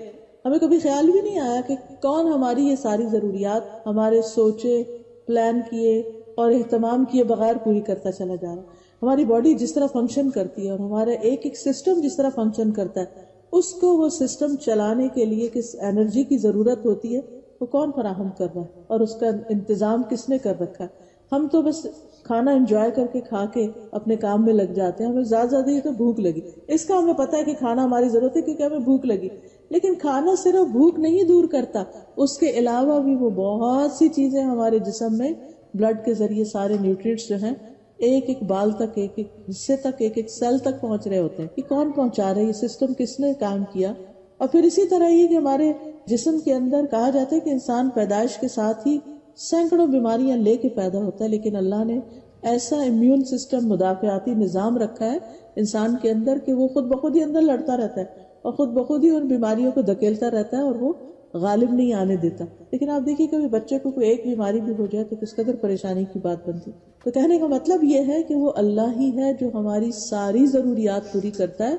ہمیں کبھی خیال بھی نہیں آیا کہ کون ہماری یہ ساری ضروریات ہمارے سوچے، پلان کیے اور اہتمام کیے بغیر پوری کرتا چلا جا رہا ہے۔ ہماری باڈی جس طرح فنکشن کرتی ہے، اور ہمارا ایک ایک سسٹم جس طرح فنکشن کرتا ہے، اس کو وہ سسٹم چلانے کے لیے کس انرجی کی ضرورت ہوتی ہے، وہ کون فراہم کر رہا ہے، اور اس کا انتظام کس نے کر رکھا ہے۔ ہم تو بس کھانا انجوائے کر کے کھا کے اپنے کام میں لگ جاتے ہیں، ہمیں زیادہ ہی تو بھوک لگی، اس کا ہمیں پتا ہے کہ کھانا ہماری ضرورت ہے کیونکہ ہمیں بھوک لگی، لیکن کھانا صرف بھوک نہیں دور کرتا، اس کے علاوہ بھی وہ بہت سی چیزیں ہمارے جسم میں بلڈ کے ذریعے سارے نیوٹریٹس جو ہیں ایک ایک بال تک، ایک ایک حصے تک، ایک ایک سیل تک پہنچ رہے ہوتے ہیں۔ یہ کون پہنچا رہا ہے، یہ سسٹم کس نے کام کیا؟ اور پھر اسی طرح یہ کہ ہمارے جسم کے اندر کہا جاتا ہے کہ انسان پیدائش کے ساتھ ہی سینکڑوں بیماریاں لے کے پیدا ہوتا ہے، لیکن اللہ نے ایسا امیون سسٹم، مدافعاتی نظام رکھا ہے انسان کے اندر کہ وہ خود بخود ہی اندر لڑتا رہتا ہے، اور خود بخود ہی ان بیماریوں کو دھکیلتا رہتا ہے، اور وہ غالب نہیں آنے دیتا۔ لیکن آپ دیکھیے کبھی بچے کو کوئی ایک بیماری بھی ہو جائے تو کس قدر پریشانی کی بات بنتی۔ تو کہنے کا مطلب یہ ہے کہ وہ اللہ ہی ہے جو ہماری ساری ضروریات پوری کرتا ہے،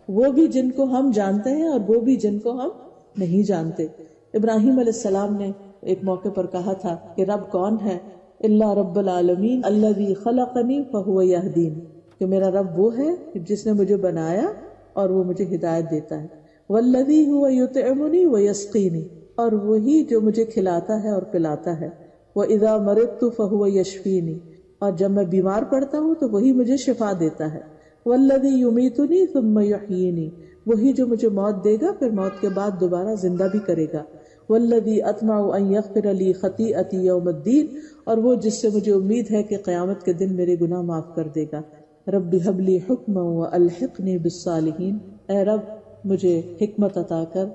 وہ بھی جن کو ہم جانتے ہیں اور وہ بھی جن کو ہم نہیں جانتے۔ ابراہیم علیہ السلام نے ایک موقع پر کہا تھا کہ رب کون ہے؟ اللہ رب العالمین الذی خلقنی فہو یہدین، کہ میرا رب وہ ہے جس نے مجھے بنایا اور وہ مجھے ہدایت دیتا ہے۔ والذی هو یطعمنی ویسقینی، اور وہی جو مجھے کھلاتا ہے اور پلاتا ہے۔ واذا مرضت فہو یشفینی، اور جب میں بیمار پڑتا ہوں تو وہی مجھے شفا دیتا ہے۔ والذی یمیتنی ثم یحیینی، وہی جو مجھے موت دے گا پھر موت کے بعد دوبارہ زندہ بھی کرے گا۔ والذی اطمع ان یغفر لی خطیئتی یوم الدین، اور وہ جس سے مجھے امید ہے کہ قیامت کے دن میرے گناہ معاف کر دے گا۔ رب ھب لی حکما والحقنی بالصالحین، اے رب مجھے حکمت عطا کر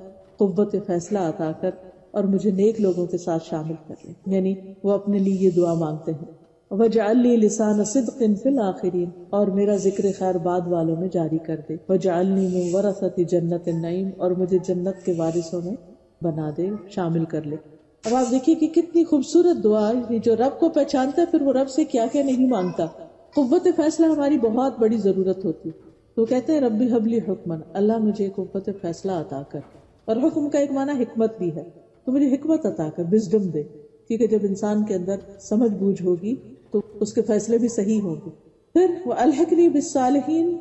قوت فیصلہ عطا کر اور مجھے نیک لوگوں کے ساتھ شامل کر لے. یعنی وہ اپنے لیے یہ دعا مانگتے ہیں. وَاجْعَلْ لِي لِسَانَ صِدْقٍ فِي الْآخِرِينَ، اور میرا ذکر خیر بعد والوں میں جاری کر دے. وَاجْعَلْنِي مِن وَرَثَةِ جَنَّةِ النَّعِيمِ، اور مجھے جنت کے وارثوں میں بنا دے، شامل کر لے. اب آپ دیکھیے کہ کتنی خوبصورت دعا ہے. جو رب کو پہچانتا ہے پھر وہ رب سے کیا کیا نہیں مانگتا. قوت فیصلہ ہماری بہت بڑی ضرورت ہوتی. تو کہتے ہیں ربی حب لی حکمن، اللہ مجھے قوت فیصلہ عطا کر. اور حکم کا ایک معنی حکمت بھی ہے، تو مجھے حکمت عطا کر، وزڈم دے. کیونکہ جب انسان کے اندر سمجھ بوجھ ہوگی تو اس کے فیصلے بھی صحیح ہوں گے. پھر وَأَلْحِقْنِي بِالصَّالِحِينَ،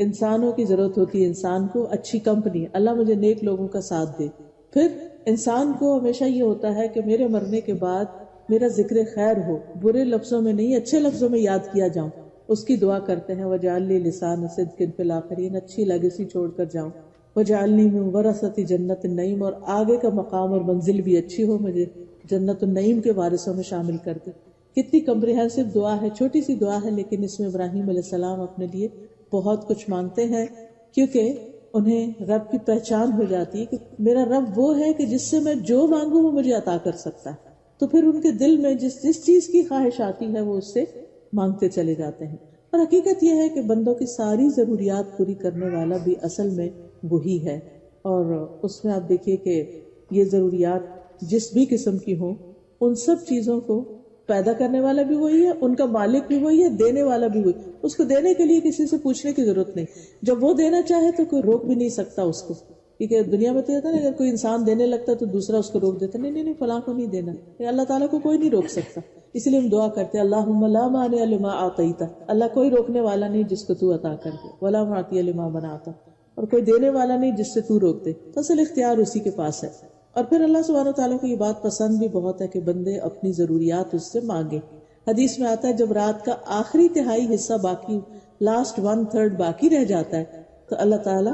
انسانوں کی ضرورت ہوتی ہے انسان کو اچھی کمپنی، اللہ مجھے نیک لوگوں کا ساتھ دے. پھر انسان کو ہمیشہ یہ ہوتا ہے کہ میرے مرنے کے بعد میرا ذکر خیر ہو، برے لفظوں میں نہیں اچھے لفظوں میں یاد کیا جاؤں. اس کی دعا کرتے ہیں وَاجْعَلْ لِي لِسَانَ صِدْقٍ فِي الْآخِرِينَ، اچھی لیگیسی چھوڑ کر جاؤں. وَاجْعَلْنِي مِن وَرَثَةِ جَنَّةِ النَّعِيمِ، اور آگے کا مقام اور منزل بھی اچھی ہو، مجھے جنت النعیم کے وارثوں میں شامل کر دے. کتنی کمپریہنسو دعا ہے، چھوٹی سی دعا ہے، لیکن اس میں ابراہیم علیہ السلام اپنے لیے بہت کچھ مانگتے ہیں، کیونکہ انہیں رب کی پہچان ہو جاتی ہے کہ میرا رب وہ ہے کہ جس سے میں جو مانگوں وہ مجھے عطا کر سکتا ہے. تو پھر ان کے دل میں جس چیز کی خواہش آتی ہے وہ اس سے مانگتے چلے جاتے ہیں. اور حقیقت یہ ہے کہ بندوں کی ساری ضروریات پوری کرنے والا بھی اصل میں وہی ہے. اور اس میں آپ دیکھیے کہ یہ ضروریات جس بھی قسم کی ہوں، ان سب چیزوں کو پیدا کرنے والا بھی وہی ہے، ان کا مالک بھی وہی ہے، دینے والا بھی وہی. اس کو دینے کے لیے کسی سے پوچھنے کی ضرورت نہیں. جب وہ دینا چاہے تو کوئی روک بھی نہیں سکتا اس کو. کیونکہ دنیا میں تو ہے نا، اگر کوئی انسان دینے لگتا ہے تو دوسرا اس کو روک دیتا، نہیں فلاں کو نہیں دینا. اللہ تعالیٰ کو کوئی نہیں روک سکتا. اس لیے ہم دعا کرتے ہیں اللہم لا مانع لما اعطیت، اللہ کوئی روکنے والا نہیں جس کو تو عطا کر دے، ولا معطی لما منعت، اور کوئی دینے والا نہیں جس سے تو روک دے. اصل اختیار اسی کے پاس ہے. اور پھر اللہ سبحانہ وتعالیٰ کو یہ بات پسند بھی بہت ہے کہ بندے اپنی ضروریات اس سے مانگے. حدیث میں آتا ہے جب رات کا آخری تہائی حصہ باقی، لاسٹ 1/3 باقی رہ جاتا ہے، تو اللہ تعالیٰ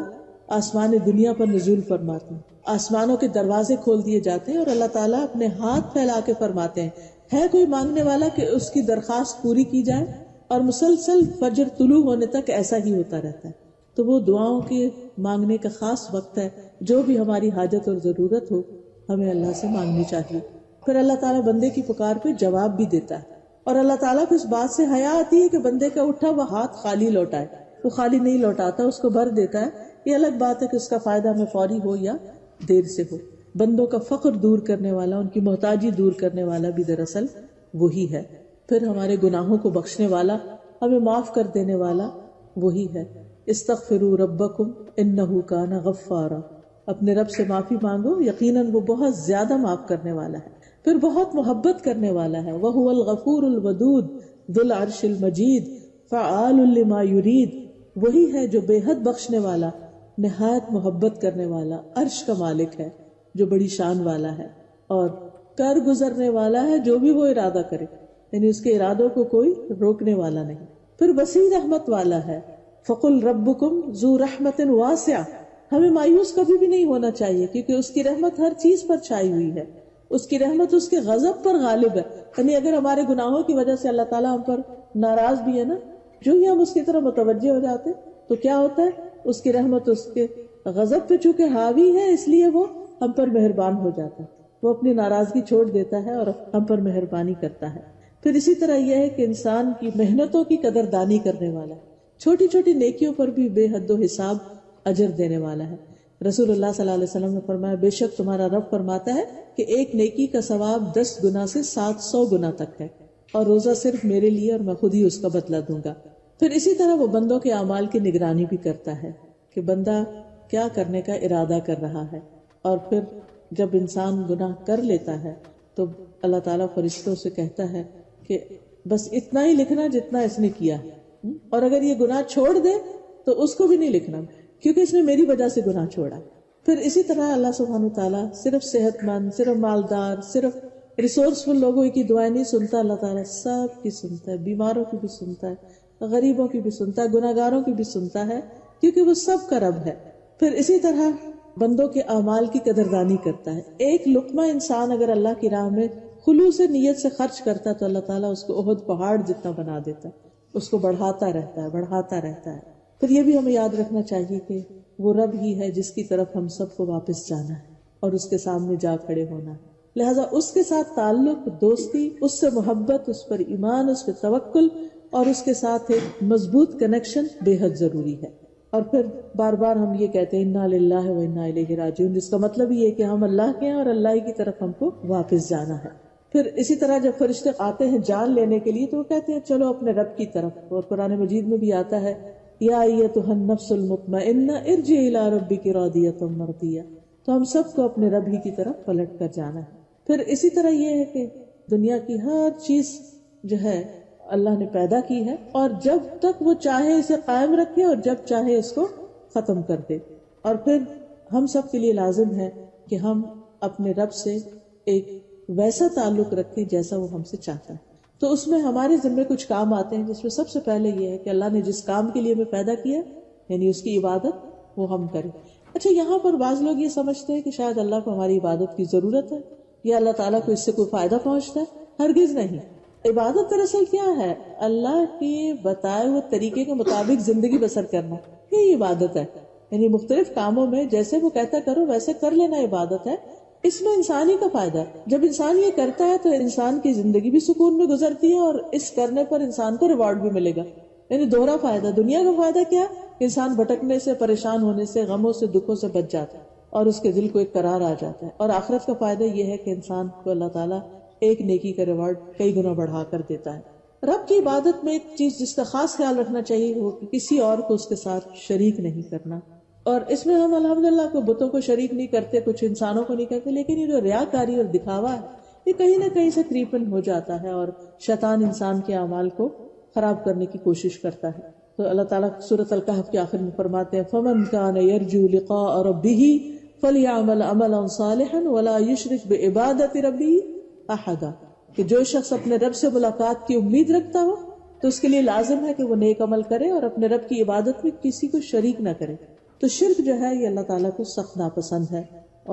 آسمان دنیا پر نزول فرماتے ہیں، آسمانوں کے دروازے کھول دیے جاتے ہیں اور اللہ تعالیٰ اپنے ہاتھ پھیلا کے فرماتے ہیں ہے کوئی مانگنے والا کہ اس کی درخواست پوری کی جائے. اور مسلسل فجر طلوع ہونے تک ایسا ہی ہوتا رہتا ہے. تو وہ دعاؤں کے مانگنے کا خاص وقت ہے. جو بھی ہماری حاجت اور ضرورت ہو ہمیں اللہ سے مانگنی چاہیے. پھر اللہ تعالیٰ بندے کی پکار پہ جواب بھی دیتا ہے. اور اللہ تعالیٰ کو اس بات سے حیا آتی ہے کہ بندے کا اٹھا وہ ہاتھ خالی لوٹائے. وہ خالی نہیں لوٹاتا، اس کو بھر دیتا ہے. یہ الگ بات ہے کہ اس کا فائدہ ہمیں فوری ہو یا دیر سے ہو. بندوں کا فقر دور کرنے والا، ان کی محتاجی دور کرنے والا بھی دراصل وہی ہے. پھر ہمارے گناہوں کو بخشنے والا، ہمیں معاف کر دینے والا وہی ہے. استغفروا ربکم انہ کان غفارا، اپنے رب سے معافی مانگو، یقیناً وہ بہت زیادہ معاف کرنے والا ہے، پھر بہت محبت کرنے والا ہے. وہو الغفور الودود ذو العرش المجید فعال لما یرید، وہی ہے جو بے حد بخشنے والا، نہایت محبت کرنے والا، عرش کا مالک ہے جو بڑی شان والا ہے، اور کر گزرنے والا ہے جو بھی وہ ارادہ کرے، یعنی اس کے ارادوں کو کوئی روکنے والا نہیں. پھر وسیع رحمت والا ہے. فقل ربکم ذو رحمت واسعہ، ہمیں مایوس کبھی بھی نہیں ہونا چاہیے کیونکہ اس کی رحمت ہر چیز پر چھائی ہوئی ہے. اس کی رحمت اس کے غضب پر غالب ہے. یعنی اگر ہمارے گناہوں کی وجہ سے اللہ تعالیٰ ہم پر ناراض بھی ہے نا، جو ہی ہم اس کی طرف متوجہ ہو جاتے تو کیا ہوتا ہے، اس کی رحمت اس کے غضب پہ چونکہ حاوی ہے اس لیے وہ ہم پر مہربان ہو جاتا ہے. وہ اپنی ناراضگی چھوڑ دیتا ہے اور ہم پر مہربانی کرتا ہے. پھر اسی طرح یہ ہے کہ انسان کی محنتوں کی قدردانی کرنے والا ہے، چھوٹی چھوٹی نیکیوں پر بھی بے حد و حساب اجر دینے والا ہے. رسول اللہ صلی اللہ علیہ وسلم نے فرمایا بے شک تمہارا رب فرماتا ہے کہ ایک نیکی کا ثواب 10 گنا سے 700 گنا تک ہے، اور روزہ صرف میرے لیے اور میں خود ہی اس کا بدلہ دوں گا. پھر اسی طرح وہ بندوں کے اعمال کی نگرانی بھی کرتا ہے کہ بندہ کیا کرنے کا ارادہ کر رہا ہے. اور پھر جب انسان گناہ کر لیتا ہے تو اللہ تعالیٰ فرشتوں سے کہتا ہے کہ بس اتنا ہی لکھنا جتنا اس نے کیا ہے، اور اگر یہ گناہ چھوڑ دے تو اس کو بھی نہیں لکھنا کیونکہ اس نے میری وجہ سے گناہ چھوڑا. پھر اسی طرح اللہ سبحانہ وتعالیٰ صرف صحت مند، صرف مالدار، صرف ریسورسفل لوگوں کی دعائیں نہیں سنتا، اللہ تعالیٰ سب کی سنتا ہے، بیماروں کی بھی سنتا ہے، غریبوں کی بھی سنتا ہے، گناہگاروں کی بھی سنتا ہے، کیونکہ وہ سب کا رب ہے. پھر اسی طرح بندوں کے اعمال کی قدردانی کرتا ہے. ایک لقمہ انسان اگر اللہ کی راہ میں خلوص نیت سے خرچ کرتا ہے تو اللہ تعالیٰ اس کو احد پہاڑ جتنا بنا دیتا ہے، اس کو بڑھاتا رہتا ہے، بڑھاتا رہتا ہے. پھر یہ بھی ہمیں یاد رکھنا چاہیے کہ وہ رب ہی ہے جس کی طرف ہم سب کو واپس جانا ہے. اور اس کے سامنے جا کھڑے ہونا ہے. لہذا اس کے ساتھ تعلق، دوستی، اس سے محبت، اس پر ایمان، اس پہ توکل اور اس کے ساتھ ایک مضبوط کنیکشن بے حد ضروری ہے. اور پھر بار بار ہم یہ کہتے ہیں انا للہ و انا الیہ راجعون، جس کا مطلب یہ ہے کہ ہم اللہ کے ہیں اور اللہ ہی کی طرف ہم کو واپس جانا ہے. پھر اسی طرح جب فرشتے آتے ہیں جان لینے کے لیے تو وہ کہتے ہیں چلو اپنے رب کی طرف. اور قرآن مجید میں بھی آتا ہے یا ایتھا النفس المطمئنہ ارجعی الی ربک راضیۃ مرضیہ. تو ہم سب کو اپنے رب ہی کی طرف پلٹ کر جانا ہے. پھر اسی طرح یہ ہے کہ دنیا کی ہر چیز جو ہے اللہ نے پیدا کی ہے، اور جب تک وہ چاہے اسے قائم رکھے اور جب چاہے اس کو ختم کر دے. اور پھر ہم سب کے لیے لازم ہے کہ ہم اپنے رب سے ایک ویسا تعلق رکھیں جیسا وہ ہم سے چاہتا ہے. تو اس میں ہمارے ذمہ کچھ کام آتے ہیں، جس میں سب سے پہلے یہ ہے کہ اللہ نے جس کام کے لیے ہمیں پیدا کیا یعنی اس کی عبادت وہ ہم کریں. اچھا، یہاں پر بعض لوگ یہ سمجھتے ہیں کہ شاید اللہ کو ہماری عبادت کی ضرورت ہے یا اللہ تعالیٰ کو اس سے کوئی فائدہ پہنچتا ہے. ہرگز نہیں. عبادت دراصل کیا ہے؟ اللہ کے بتائے ہوئے طریقے کے مطابق زندگی بسر کرنا، یہی عبادت ہے. یعنی مختلف کاموں میں جیسے وہ کہتا کرو ویسے کر لینا عبادت ہے. اس میں انسان ہی کا فائدہ ہے. جب انسان یہ کرتا ہے تو انسان کی زندگی بھی سکون میں گزرتی ہے اور اس کرنے پر انسان کو ریوارڈ بھی ملے گا. یعنی دوہرا فائدہ. دنیا کا فائدہ کیا؟ انسان بھٹکنے سے، پریشان ہونے سے، غموں سے، دکھوں سے بچ جاتا ہے اور اس کے دل کو ایک قرار آ جاتا ہے. اور آخرت کا فائدہ یہ ہے کہ انسان کو اللہ تعالیٰ ایک نیکی کا ریوارڈ کئی گنا بڑھا کر دیتا ہے. رب کی عبادت میں ایک چیز جس کا خاص خیال رکھنا چاہیے وہ کہ کسی اور کو اس کے ساتھ شریک نہیں کرنا. اور اس میں ہم الحمدللہ کو بتوں کو شریک نہیں کرتے، کچھ انسانوں کو نہیں کرتے، لیکن یہ جو ریاکاری اور دکھاوا ہے یہ کہیں نہ کہیں سے کریپن ہو جاتا ہے اور شیطان انسان کے اعمال کو خراب کرنے کی کوشش کرتا ہے. تو اللہ تعالیٰ سورۃ الکہف کے آخر میں فرماتے ہیں فَمَنْ كَانَ يَرْجُو لِقَاءَ رَبِّهِ فَلْيَعْمَلْ عَمَلًا صَالِحًا وَلَا يُشْرِكْ بِعِبَادَةِ رَبِّهِ أَحَدًا. کہ جو شخص اپنے رب سے ملاقات کی امید رکھتا ہو تو اس کے لیے لازم ہے کہ وہ نیک عمل کرے اور اپنے رب کی عبادت میں کسی کو شریک نہ کرے. تو شرک جو ہے یہ اللہ تعالیٰ کو سخت ناپسند ہے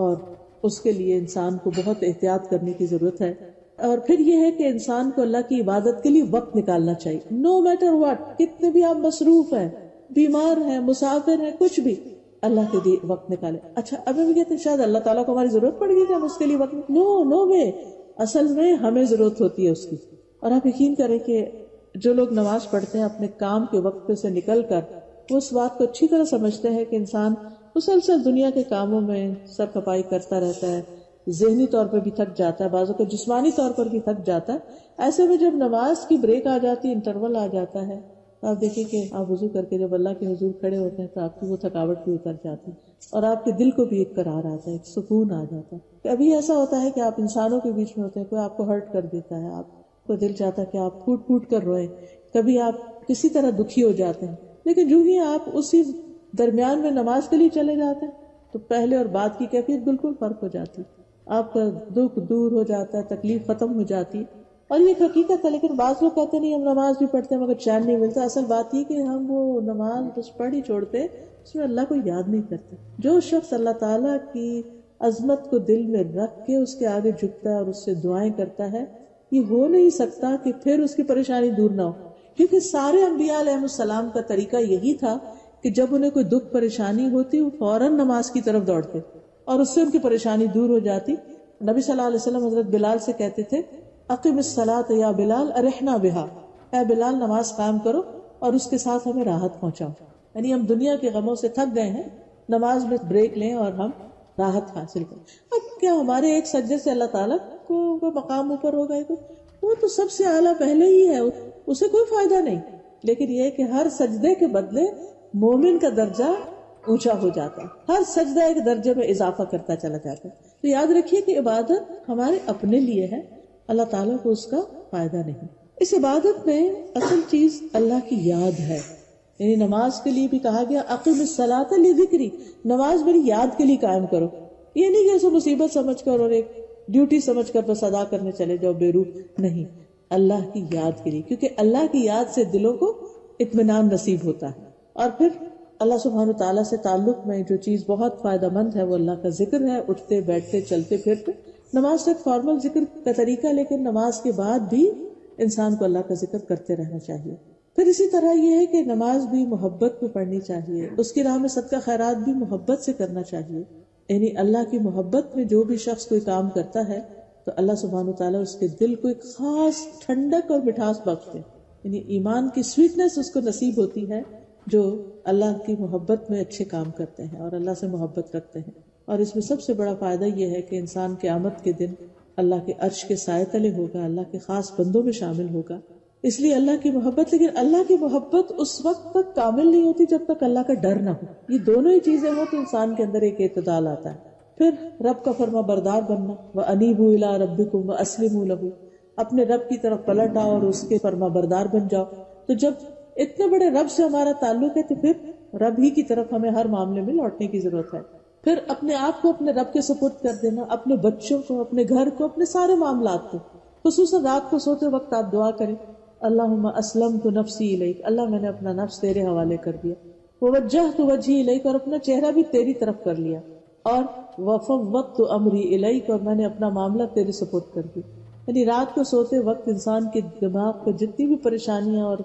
اور اس کے لیے انسان کو بہت احتیاط کرنے کی ضرورت ہے. اور پھر یہ ہے کہ انسان کو اللہ کی عبادت کے لیے وقت نکالنا چاہیے. نو میٹر واٹ، کتنے بھی آپ مصروف ہیں، بیمار ہیں، مسافر ہیں، کچھ بھی، اللہ کے لیے وقت نکالے. اچھا، ابھی بھی کہتے ہیں شاید اللہ تعالیٰ کو ہماری ضرورت پڑ گئی کہ ہم اس کے لیے وقت، نو وے. اصل میں ہمیں ضرورت ہوتی ہے اس کی. اور آپ یقین کریں کہ جو لوگ نماز پڑھتے ہیں اپنے کام کے وقت سے نکل کر وہ اس بات کو اچھی طرح سمجھتے ہیں کہ انسان مسلسل دنیا کے کاموں میں سر کھپائی کرتا رہتا ہے، ذہنی طور پر بھی تھک جاتا ہے، بعضوں کو جسمانی طور پر بھی تھک جاتا ہے. ایسے میں جب نماز کی بریک آ جاتی ہے، انٹرول آ جاتا ہے، تو آپ دیکھیں کہ آپ وضو کر کے جب اللہ کے حضور کھڑے ہوتے ہیں تو آپ کی وہ تھکاوٹ بھی اتر جاتی ہے اور آپ کے دل کو بھی ایک قرار آتا ہے، ایک سکون آ جاتا ہے. ابھی ایسا ہوتا ہے کہ آپ انسانوں کے بیچ میں ہوتے ہیں، کوئی آپ کو ہرٹ کر دیتا ہے، آپ کو دل چاہتا ہے کہ آپ پھوٹ پھوٹ کر روئیں، کبھی آپ کسی طرح دکھی ہو جاتے ہیں. لیکن جو ہی آپ اسی درمیان میں نماز کے لیے چلے جاتے ہیں تو پہلے اور بعد کی کیفیت بالکل فرق ہو جاتی ہے. آپ کا دکھ دور ہو جاتا ہے، تکلیف ختم ہو جاتی ہے. اور یہ حقیقت ہے. لیکن بعض لوگ کہتے نہیں ہم نماز بھی پڑھتے ہیں مگر چین نہیں ملتا. اصل بات یہ کہ ہم وہ نماز بس پڑھ ہی چھوڑتے، اس میں اللہ کو یاد نہیں کرتے. جو شخص اللہ تعالیٰ کی عظمت کو دل میں رکھ کے اس کے آگے جھکتا ہے اور اس سے دعائیں کرتا ہے، یہ ہو نہیں سکتا کہ پھر اس کی پریشانی دور نہ ہو. کیونکہ سارے انبیاء علیہ السلام کا طریقہ یہی تھا کہ جب انہیں کوئی دکھ پریشانی ہوتی وہ فوراً نماز کی طرف دوڑتے اور اس سے ان کی پریشانی دور ہو جاتی. نبی صلی اللہ علیہ وسلم حضرت بلال سے کہتے تھے اقم الصلاۃ یا بلال ارحنا بہا، اے بلال نماز قائم کرو اور اس کے ساتھ ہمیں راحت پہنچاؤ. یعنی ہم دنیا کے غموں سے تھک گئے ہیں، نماز میں بریک لیں اور ہم راحت حاصل کریں. اب کیا ہمارے ایک سجدے سے اللہ تعالیٰ کو مقام اوپر ہوگا؟ وہ تو سب سے اعلیٰ پہلے ہی ہے، اسے کوئی فائدہ نہیں. لیکن یہ کہ ہر سجدے کے بدلے مومن کا درجہ اونچا ہو جاتا ہے، ہر سجدہ ایک درجے میں اضافہ کرتا چلا جاتا ہے. تو یاد رکھیے کہ عبادت ہمارے اپنے لیے ہے، اللہ تعالیٰ کو اس کا فائدہ نہیں. اس عبادت میں اصل چیز اللہ کی یاد ہے. یعنی نماز کے لیے بھی کہا گیا اقم الصلاۃ لذکری، نماز میری یاد کے لیے قائم کرو. یہ نہیں کہ اسے مصیبت سمجھ کر اور ایک ڈیوٹی سمجھ کر بس ادا کرنے چلے جاؤ بے روح، نہیں، اللہ کی یاد کے لیے. کیونکہ اللہ کی یاد سے دلوں کو اطمینان نصیب ہوتا ہے. اور پھر اللہ سبحانہ تعالیٰ سے تعلق میں جو چیز بہت فائدہ مند ہے وہ اللہ کا ذکر ہے. اٹھتے بیٹھتے چلتے پھرتے نماز تک فارمل ذکر کا طریقہ، لیکن نماز کے بعد بھی انسان کو اللہ کا ذکر کرتے رہنا چاہیے. پھر اسی طرح یہ ہے کہ نماز بھی محبت میں پڑھنی چاہیے، اس کی راہ میں صدقہ خیرات بھی محبت سے کرنا چاہیے. یعنی اللہ کی محبت میں جو بھی شخص کوئی کام کرتا ہے تو اللہ سبحانہ وتعالیٰ اس کے دل کو ایک خاص ٹھنڈک اور مٹھاس بخشتے، یعنی ایمان کی سویٹنس اس کو نصیب ہوتی ہے جو اللہ کی محبت میں اچھے کام کرتے ہیں اور اللہ سے محبت رکھتے ہیں. اور اس میں سب سے بڑا فائدہ یہ ہے کہ انسان قیامت کے دن اللہ کے عرش کے سائے تلے ہوگا، اللہ کے خاص بندوں میں شامل ہوگا. اس لیے اللہ کی محبت، لیکن اللہ کی محبت اس وقت تک کامل نہیں ہوتی جب تک اللہ کا ڈر نہ ہو. یہ دونوں ہی چیزیں ہوں تو انسان کے اندر ایک اعتدال آتا ہے. پھر رب کا فرما بردار بننا، وَأَنِيبُوا إِلَىٰ رَبِّكُمْ وَأَسْلِمُوا لَهُ، اپنے رب کی طرف پلٹ آؤ اور اس کے فرما بردار بن جاؤ. تو جب اتنے بڑے رب سے ہمارا تعلق ہے تو پھر رب ہی کی طرف ہمیں ہر معاملے میں لوٹنے کی ضرورت ہے. پھر اپنے آپ کو اپنے رب کے سپرد کر دینا، اپنے بچوں کو، اپنے گھر کو، اپنے سارے معاملات کو. خصوصاً رات کو سوتے وقت آپ دعا کریں، اللہم اسلمت نفسی الیک، اللہ میں نے اپنا نفس تیرے حوالے کر دیا. ووجہت وجہی الیک، اور اپنا چہرہ بھی تیری طرف کر لیا. اور وفوضت امری الیک، اور میں نے اپنا معاملہ تیرے سپرد کر دیا. یعنی رات کو سوتے وقت انسان کے دماغ کو جتنی بھی پریشانیاں اور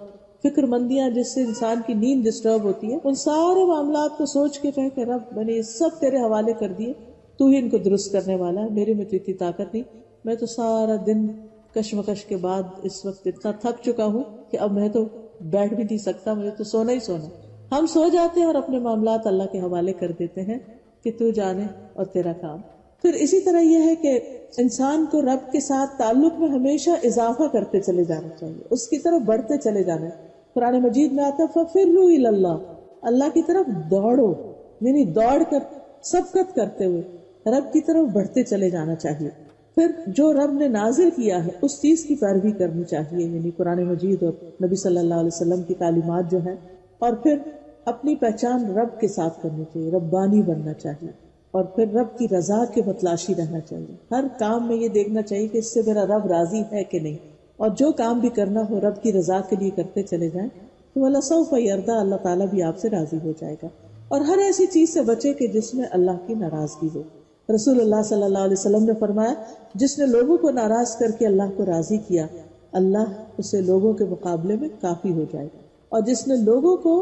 فکر مندیاں جس سے انسان کی نیند ڈسٹرب ہوتی ہے، ان سارے معاملات کو سوچ کے کہے کہ رب میں نے یہ سب تیرے حوالے کر دیے، تو ہی ان کو درست کرنے والا ہے، میرے میں تو اتنی طاقت نہیں. میں تو سارا دن کشمکش کے بعد اس وقت اتنا تھک چکا ہوں کہ اب میں تو بیٹھ بھی نہیں سکتا، مجھے تو سونا ہی سونا. ہم سو جاتے ہیں اور اپنے معاملات اللہ کے حوالے کر دیتے ہیں کہ تو جانے اور تیرا کام. پھر اسی طرح یہ ہے کہ انسان کو رب کے ساتھ تعلق میں ہمیشہ اضافہ کرتے چلے جانا چاہیے، اس کی طرف بڑھتے چلے جانا. قرآن مجید میں آتا ہے فَفِرُّوا إِلَى اللَّهِ، اللہ کی طرف دوڑو، یعنی دوڑ کر سبقت کرتے ہوئے رب کی طرف بڑھتے چلے جانا چاہیے. پھر جو رب نے نازل کیا ہے اس چیز کی پیروی کرنی چاہیے، یعنی قرآن مجید اور نبی صلی اللہ علیہ وسلم کی تعلیمات جو ہیں. اور پھر اپنی پہچان رب کے ساتھ کرنی چاہیے، ربانی بننا چاہیے. اور پھر رب کی رضا کے متلاشی رہنا چاہیے. ہر کام میں یہ دیکھنا چاہیے کہ اس سے میرا رب راضی ہے کہ نہیں. اور جو کام بھی کرنا ہو رب کی رضا کے لیے کرتے چلے جائیں تو وَلَسَوْفَ يَرْضَىٰ، اللہ تعالیٰ بھی آپ سے راضی ہو جائے گا. اور ہر ایسی چیز سے بچے کہ جس میں اللہ کی ناراضگی ہو. رسول اللہ صلی اللہ علیہ وسلم نے فرمایا جس نے لوگوں کو ناراض کر کے اللہ کو راضی کیا، اللہ اسے لوگوں کے مقابلے میں کافی ہو جائے گا. اور جس نے لوگوں کو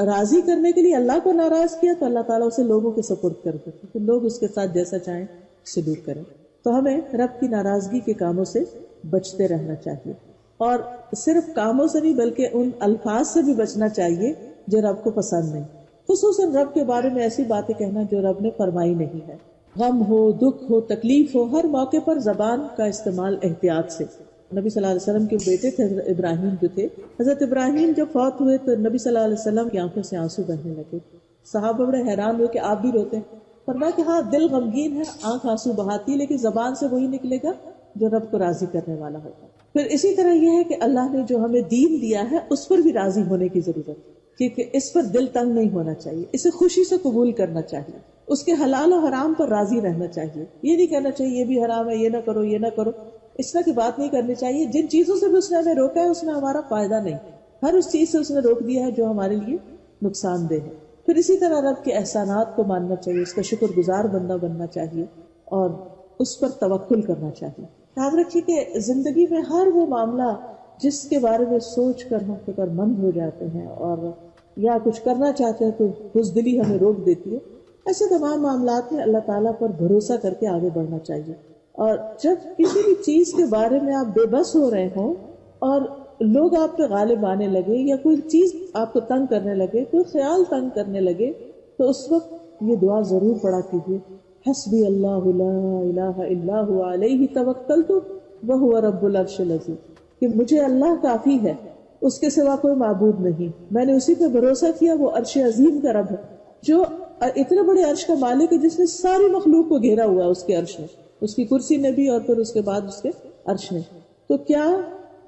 راضی کرنے کے لیے اللہ کو ناراض کیا تو اللہ تعالیٰ اسے لوگوں کے سپرد کر دے کہ لوگ اس کے ساتھ جیسا چاہیں سلوک کریں. تو ہمیں رب کی ناراضگی کے کاموں سے بچتے رہنا چاہیے، اور صرف کاموں سے نہیں بلکہ ان الفاظ سے بھی بچنا چاہیے جو رب کو پسند نہیں. خصوصاً رب کے بارے میں ایسی باتیں کہنا جو رب نے فرمائی نہیں ہے. غم ہو، دکھ ہو، تکلیف ہو، ہر موقع پر زبان کا استعمال احتیاط سے. نبی صلی اللہ علیہ وسلم کے بیٹے تھے حضرت ابراہیم جو تھے، حضرت ابراہیم جب فوت ہوئے تو نبی صلی اللہ علیہ وسلم کی آنکھوں سے آنسو بہنے لگے. صحابہ بڑے حیران ہوئے کہ آپ بھی روتے ہیں. فرمایا کہ ہاں دل غمگین ہے، آنکھ آنسو بہاتی، لیکن زبان سے وہی نکلے گا جو رب کو راضی کرنے والا ہوگا. پھر اسی طرح یہ ہے کہ اللہ نے جو ہمیں دین دیا ہے اس پر بھی راضی ہونے کی ضرورت ہے، کیونکہ اس پر دل تنگ نہیں ہونا چاہیے، اسے خوشی سے قبول کرنا چاہیے، اس کے حلال و حرام پر راضی رہنا چاہیے. یہ نہیں کہنا چاہیے یہ بھی حرام ہے، یہ نہ کرو، یہ نہ کرو، اس طرح کی بات نہیں کرنی چاہیے. جن چیزوں سے بھی اس نے ہمیں روکا ہے اس میں ہمارا فائدہ نہیں، ہر اس چیز سے اس نے روک دیا ہے جو ہمارے لیے نقصان دہ ہے. پھر اسی طرح رب کے احسانات کو ماننا چاہیے، اس کا شکر گزار بندہ بننا چاہیے اور اس پر توکل کرنا چاہیے. یاد رکھیے کہ زندگی میں ہر وہ معاملہ جس کے بارے میں سوچ کر ہم فکر مند ہو جاتے ہیں اور یا کچھ کرنا چاہتے ہیں تو بزدلی ہمیں روک دیتی ہے، ایسے تمام معاملات میں اللہ تعالیٰ پر بھروسہ کر کے آگے بڑھنا چاہیے. اور جب کسی بھی چیز کے بارے میں آپ بے بس ہو رہے ہوں اور لوگ آپ پہ غالب آنے لگے یا کوئی چیز آپ کو تنگ کرنے لگے، کوئی خیال تنگ کرنے لگے، تو اس وقت یہ دعا ضرور پڑھا کیجیے، حسبی اللہ لا الہ الا هو علیہ توکلت وہو رب العرش العظیم، کہ مجھے اللہ کافی ہے، اس کے سوا کوئی معبود نہیں، میں نے اسی پہ بھروسہ کیا، وہ عرش عظیم کا رب ہے جو اتنے بڑے عرش کا مالک ہے جس نے ساری مخلوق کو گھیرا ہوا ہے اس کے عرش میں، اس کی کرسی نے بھی اور پھر اس کے بعد اس کے عرش نے. تو کیا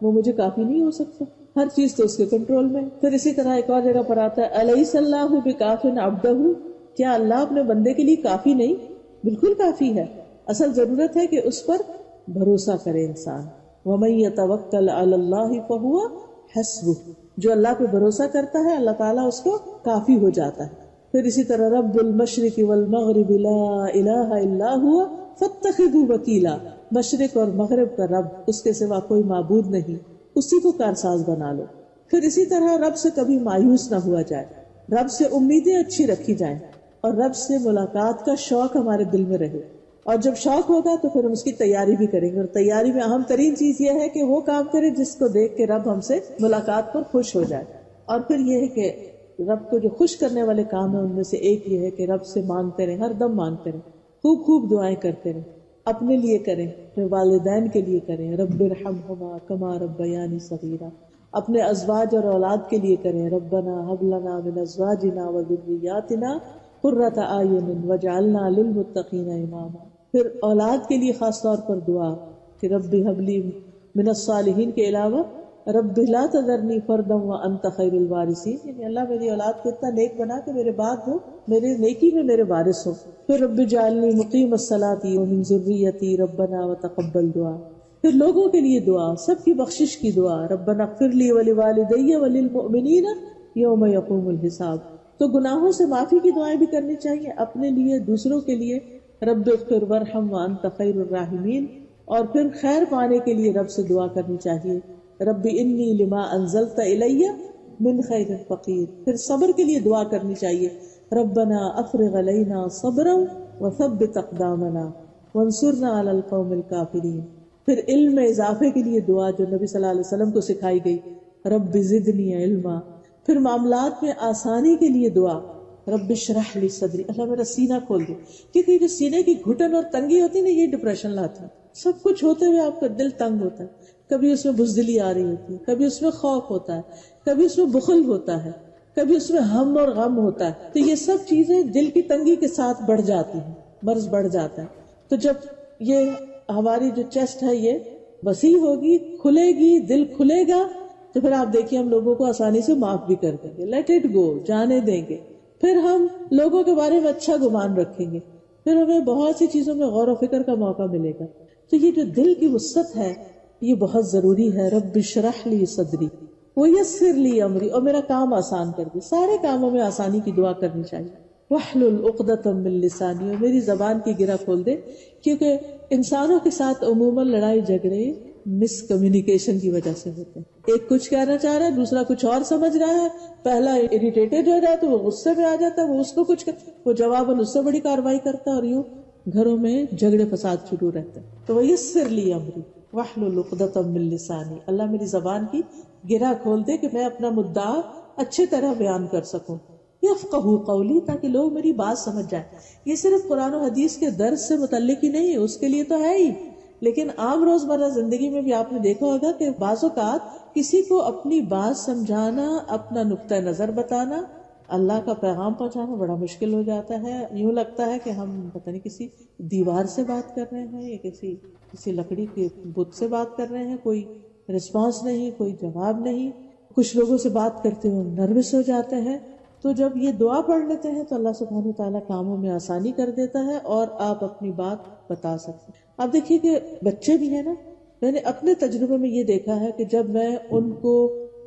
وہ مجھے کافی نہیں ہو سکتا؟ ہر چیز تو اس کے کنٹرول میں. پھر اسی طرح ایک اور جگہ پر آتا ہے الیس اللہ بکاف عبدہ، کیا اللہ اپنے بندے کے لیے کافی نہیں؟ بالکل کافی ہے. اصل ضرورت ہے کہ اس پر بھروسہ کرے انسان. ومن یتوکل علی اللہ فہو حسبہ، جو اللہ پہ بھروسہ کرتا ہے اللہ تعالیٰ اس کو کافی ہو جاتا ہے. پھر اسی طرح رب المشرق والمغرب لا الہ الا هو فاتخذوا وکیلا، مشرق اور مغرب کا رب، اس کے سوا کوئی معبود نہیں، اسی کو کارساز بنا لو. پھر اسی طرح رب سے کبھی مایوس نہ ہوا جائے، رب سے امیدیں اچھی رکھی جائیں. اور رب سے ملاقات کا شوق ہمارے دل میں رہے. اور جب شوق ہوگا تو پھر ہم اس کی تیاری بھی کریں گے, اور تیاری میں اہم ترین چیز یہ ہے کہ وہ کام کریں جس کو دیکھ کے رب ہم سے ملاقات پر خوش ہو جائے. اور پھر یہ ہے کہ رب کو جو خوش کرنے والے کام ہیں ان میں سے ایک یہ ہے کہ رب سے مانگتے رہیں, ہر دم مانگتے رہیں, خوب خوب دعائیں کرتے رہیں, اپنے لیے کریں, پھر والدین کے لیے کریں, رب ارحمہما کما ربیانی صغیرا, اپنے ازواج اور اولاد کے لیے کریں, ربنا هب لنا من ازواجنا وذریاتنا قرۃ اعین واجعلنا للمتقین اماما. پھر اولاد کے لیے خاص طور پر دعا کہ رب هب لی من الصالحین کے علاوہ رب لا تذرنی فردا وانت خیر الوارثین, یعنی اللہ میری اولاد کو اتنا نیک بنا کہ میرے بعد وہ میرے نیکی میں میرے وارث ہو. پھر رب اجعلنی مقیم الصلاۃ ومن ذریتی ربنا وتقبل دعا. پھر لوگوں کے لیے دعا, سب کی بخشش کی دعا, ربنا اغفر لی ولوالدی وللمؤمنین یوم یقوم الحساب. تو گناہوں سے معافی کی دعائیں بھی کرنی چاہیے, اپنے لیے, دوسروں کے لیے, رب اغفر وارحم وانت خیر الراحمین. اور پھر خیر پانے کے لیے رب سے دعا کرنی چاہیے, رب انی لما انزلت الی من خیر فقیر. پھر صبر کے لیے دعا کرنی چاہیے, ربنا افرغ علینا صبرا وثبت اقدامنا وانصرنا علی القوم الکافرین. پھر علم میں اضافے کے لیے دعا جو نبی صلی اللہ علیہ وسلم کو سکھائی گئی, رب زدنی علما. پھر معاملات میں آسانی کے لیے دعا, رب اشرح لی صدری, اللہ میرا سینہ کھول دے, کیونکہ جو سینے کی گھٹن اور تنگی ہوتی ہے نا, یہ ڈپریشن لاتی ہے. سب کچھ ہوتے ہوئے آپ کا دل تنگ ہوتا ہے, کبھی اس میں بزدلی آ رہی ہوتی ہے, کبھی اس میں خوف ہوتا ہے, کبھی اس میں بخل ہوتا ہے, کبھی اس میں ہم اور غم ہوتا ہے. تو یہ سب چیزیں دل کی تنگی کے ساتھ بڑھ جاتی ہیں, مرض بڑھ جاتا ہے. تو جب یہ ہماری جو چیسٹ ہے یہ وسیع ہوگی, کھلے گی, دل کھلے گا, تو پھر آپ دیکھیے ہم لوگوں کو آسانی سے معاف بھی کر دیں گے, لیٹ اٹ گو, جانے دیں گے. پھر ہم لوگوں کے بارے میں اچھا گمان رکھیں گے, پھر ہمیں بہت سی چیزوں میں غور و فکر کا موقع ملے گا. تو یہ جو دل کی وسعت ہے یہ بہت ضروری ہے. رب اشرح لی صدری ویسر لی امری, اور میرا کام آسان کر دے. سارے کاموں میں آسانی کی دعا کرنی چاہیے. واحلل عقدۃ من لسانی, اور میری زبان کی گرہ کھول دے, کیونکہ انسانوں کے ساتھ عموماً لڑائی جھگڑے مس کمیونیکیشن کی وجہ سے ہوتے ہیں. ایک کچھ کہنا چاہ رہا ہے, دوسرا کچھ اور سمجھ رہا ہے, پہلا اریٹیٹڈ ہو جائے تو وہ غصے میں آ جاتا ہے, وہ اس کو کچھ وہ جواباً اس سے بڑی کارروائی کرتا ہے, اور یوں گھروں میں جھگڑے فساد شروع رہتے ہیں. تو ویسر لی امری واحلل عقدۃ من لسانی, اللہ میری زبان کی گرہ کھول دے کہ میں اپنا مدعا اچھے طرح بیان کر سکوں. یفقہوا قولی, تاکہ لوگ میری بات سمجھ جائیں. یہ صرف قرآن و حدیث کے درس سے متعلق ہی نہیں, اس کے لیے تو ہے ہی, لیکن عام روزمرہ زندگی میں بھی آپ نے دیکھا ہوگا کہ بعض اوقات کسی کو اپنی بات سمجھانا, اپنا نقطہ نظر بتانا, اللہ کا پیغام پہنچانا بڑا مشکل ہو جاتا ہے. یوں لگتا ہے کہ ہم پتہ نہیں کسی دیوار سے بات کر رہے ہیں یا کسی لکڑی کے بت سے بات کر رہے ہیں, کوئی رسپانس نہیں, کوئی جواب نہیں. کچھ لوگوں سے بات کرتے ہوئے نروس ہو جاتے ہیں. تو جب یہ دعا پڑھ لیتے ہیں تو اللہ سبحانہ وتعالیٰ کاموں میں آسانی کر دیتا ہے اور آپ اپنی بات بتا سکتے ہیں. آپ دیکھیے کہ بچے بھی ہیں نا, میں نے اپنے تجربے میں یہ دیکھا ہے کہ جب میں ان کو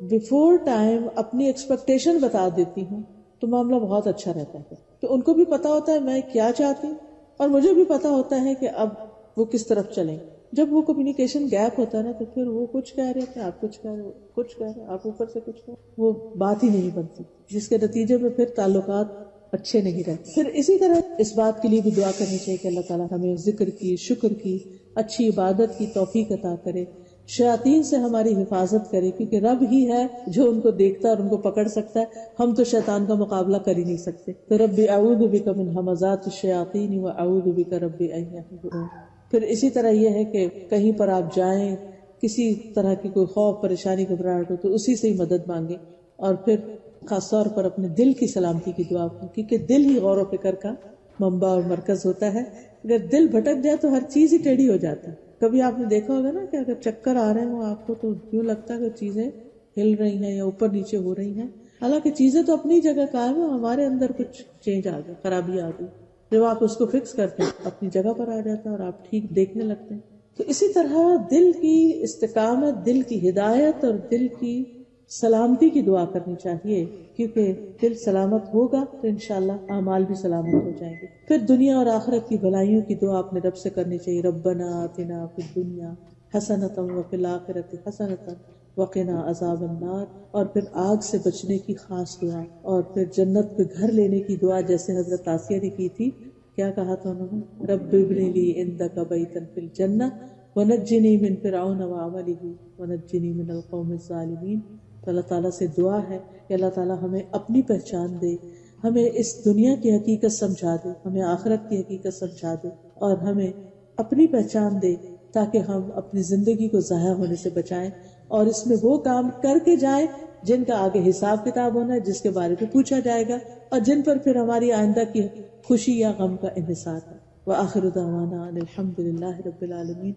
بیفور ٹائم اپنی ایکسپیکٹیشن بتا دیتی ہوں تو معاملہ بہت اچھا رہتا ہے. تو ان کو بھی پتا ہوتا ہے میں کیا چاہتی ہوں, اور مجھے بھی پتا ہوتا ہے کہ اب وہ کس طرف چلیں. جب وہ کمیونیکیشن گیپ ہوتا ہے نا تو پھر وہ کچھ کہہ رہے تھے, آپ کچھ کہہ رہے, کچھ کہہ رہے, آپ اوپر سے کچھ کہہ رہے, وہ بات ہی نہیں بنتی, جس کے نتیجے میں پھر تعلقات اچھے نہیں رہتے. پھر اسی طرح اس بات کے لیے بھی دعا کرنی چاہیے کہ اللہ تعالیٰ ہمیں ذکر کی, شکر کی, اچھی عبادت کی توفیق عطا کرے, شیاطین سے ہماری حفاظت کرے, کیونکہ رب ہی ہے جو ان کو دیکھتا ہے اور ان کو پکڑ سکتا ہے. ہم تو شیطان کا مقابلہ کر ہی نہیں سکتے. تو رب اعوذ بک من ہمزات الشیاطین واعوذ بک رب ان یحضرون. پھر اسی طرح یہ ہے کہ کہیں پر آپ جائیں, کسی طرح کی کوئی خوف, پریشانی, گھبراہٹ ہو تو اسی سے ہی مدد مانگیں. اور پھر خاص طور پر اپنے دل کی سلامتی کی دعا کریں, کیونکہ دل ہی غور و فکر کا منبع اور مرکز ہوتا ہے. اگر دل بھٹک جائے تو ہر چیز ہی ٹیڑھی ہو جاتی ہے. کبھی آپ نے دیکھا ہوگا نا کہ اگر چکر آ رہے ہوں آپ کو تو یوں لگتا ہے کہ چیزیں ہل رہی ہیں یا اوپر نیچے ہو رہی ہیں, حالانکہ چیزیں تو اپنی جگہ قائم ہیں, ہمارے اندر کچھ چینج آ گیا, خرابی آ گئی. جب آپ اس کو فکس کرتے ہیں اپنی جگہ پر آ جاتا ہے اور آپ ٹھیک دیکھنے لگتے ہیں. تو اسی طرح دل کی استقامت, دل کی ہدایت اور دل کی سلامتی کی دعا کرنی چاہیے, کیونکہ دل سلامت ہوگا تو انشاءاللہ اعمال بھی سلامت ہو جائیں گے. پھر دنیا اور آخرت کی بھلائیوں کی دعا اپنے رب سے کرنی چاہیے. ربنا آتنا فی الدنیا حسنۃ وفی الآخرۃ حسنۃ وقنا عذاب النار، اور پھر آگ سے بچنے کی خاص دعا، اور پھر جنت پہ گھر لینے کی دعا جیسے حضرت آسیہ نے کی تھی. کیا کہا تھا انہوں نے؟ رب ابن لی عندک بیتا فی الجنہ ونجنی من فرعون وعملہ ونجنی من القوم الظالمین. تو اللہ تعالیٰ سے دعا ہے کہ اللہ تعالیٰ ہمیں اپنی پہچان دے، ہمیں اس دنیا کی حقیقت سمجھا دے، ہمیں آخرت کی حقیقت سمجھا دے، اور ہمیں اپنی پہچان دے تاکہ ہم اپنی زندگی کو ضائع ہونے سے بچائیں اور اس میں وہ کام کر کے جائیں جن کا آگے حساب کتاب ہونا ہے، جس کے بارے میں پوچھا جائے گا، اور جن پر پھر ہماری آئندہ کی خوشی یا غم کا انحصار ہے. وآخر دعوانا ان الحمد للہ رب العالمین.